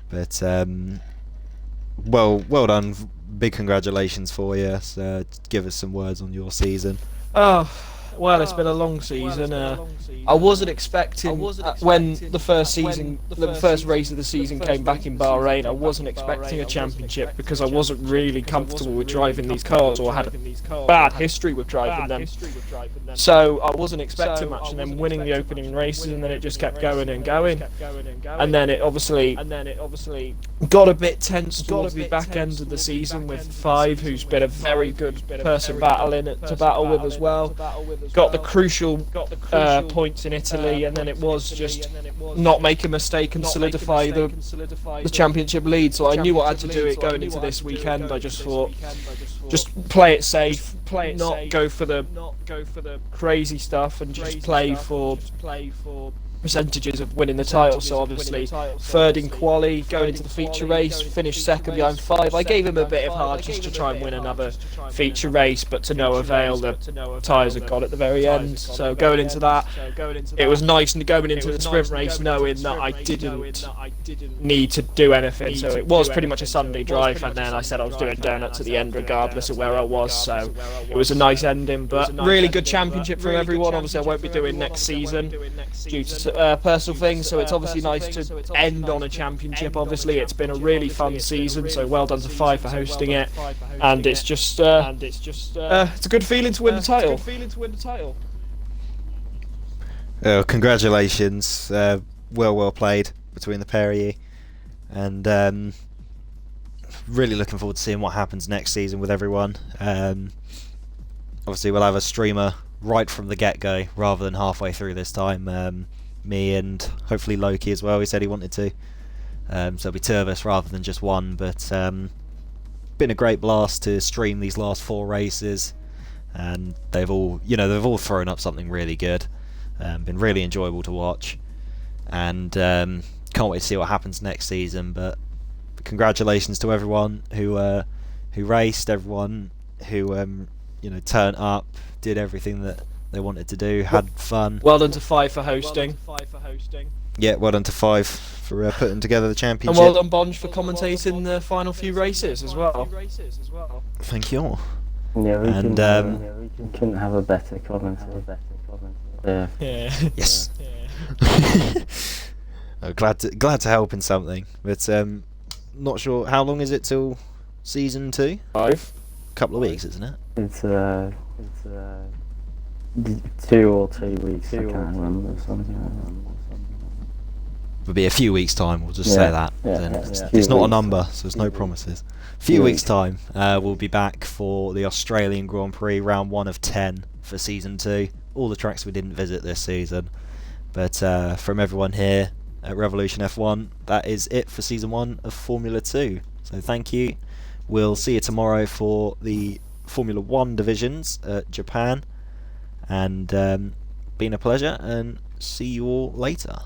But well done, big congratulations for you. So give us some words on your season. Oh, well, it's been a long season. I wasn't expecting when the first race of the season came back in Bahrain. I wasn't expecting a championship because I wasn't really comfortable with driving these cars, or had a bad history with driving them. So I wasn't expecting much, and then winning the opening races, and then it just kept going and going. And then it obviously got a bit tense towards the back end of the season with Five, who's been a very good person to battle with as well. got the crucial points in Italy, and then it was just not make a mistake and solidify the championship lead. So I knew I had to do it going into this weekend. I just thought, just play it safe, not go for the crazy stuff, and just play for percentages of winning the title. So obviously third in quali, going into the feature race, finished second behind 5. I gave him a bit of hard just to try and win another feature race, but to no avail. The tyres had got at the very end. So going into that, it was nice, and going into the sprint race knowing that I didn't need to do anything. So it was pretty much a Sunday drive, and then I said I was doing donuts at the end regardless of where I was. So it was a nice ending, but really good championship for everyone. Obviously I won't be doing next season due to personal things, so it's obviously nice to end on a championship. Obviously it's been a really fun season, so well done to Five for hosting it, and it's just it's a good feeling to win the title. Congratulations, well played between the pair of you, and really looking forward to seeing what happens next season with everyone. Obviously we'll have a streamer right from the get-go rather than halfway through this time. Me and hopefully Loki as well, he said he wanted to. So it'll be 2 of us rather than just 1, but been a great blast to stream these last 4 races, and they've all thrown up something really good. Been really enjoyable to watch, and can't wait to see what happens next season. But congratulations to everyone who raced, everyone who turned up, did everything that they wanted to do, had fun. Well done to Five for hosting. Yeah, well done to Five for putting together the championship. And well done Bonge for commentating the final few races as well. Thank you all. Yeah, we couldn't have a better commentator. Yeah. Yes. Glad to help in something, but not sure how long is it till season 2? 5. Couple of weeks, isn't it? It's 2 or 2 weeks. I can't remember, something like that. It'll be a few weeks' time. We'll just say that. It's not a number, so there's no promises. Few weeks' time, we'll be back for the Australian Grand Prix, round 1 of 10 for season 2. All the tracks we didn't visit this season, but from everyone here at Revolution F1, that is it for season 1 of Formula 2. So thank you. We'll see you tomorrow for the Formula 1 divisions at Japan, and been a pleasure, and see you all later.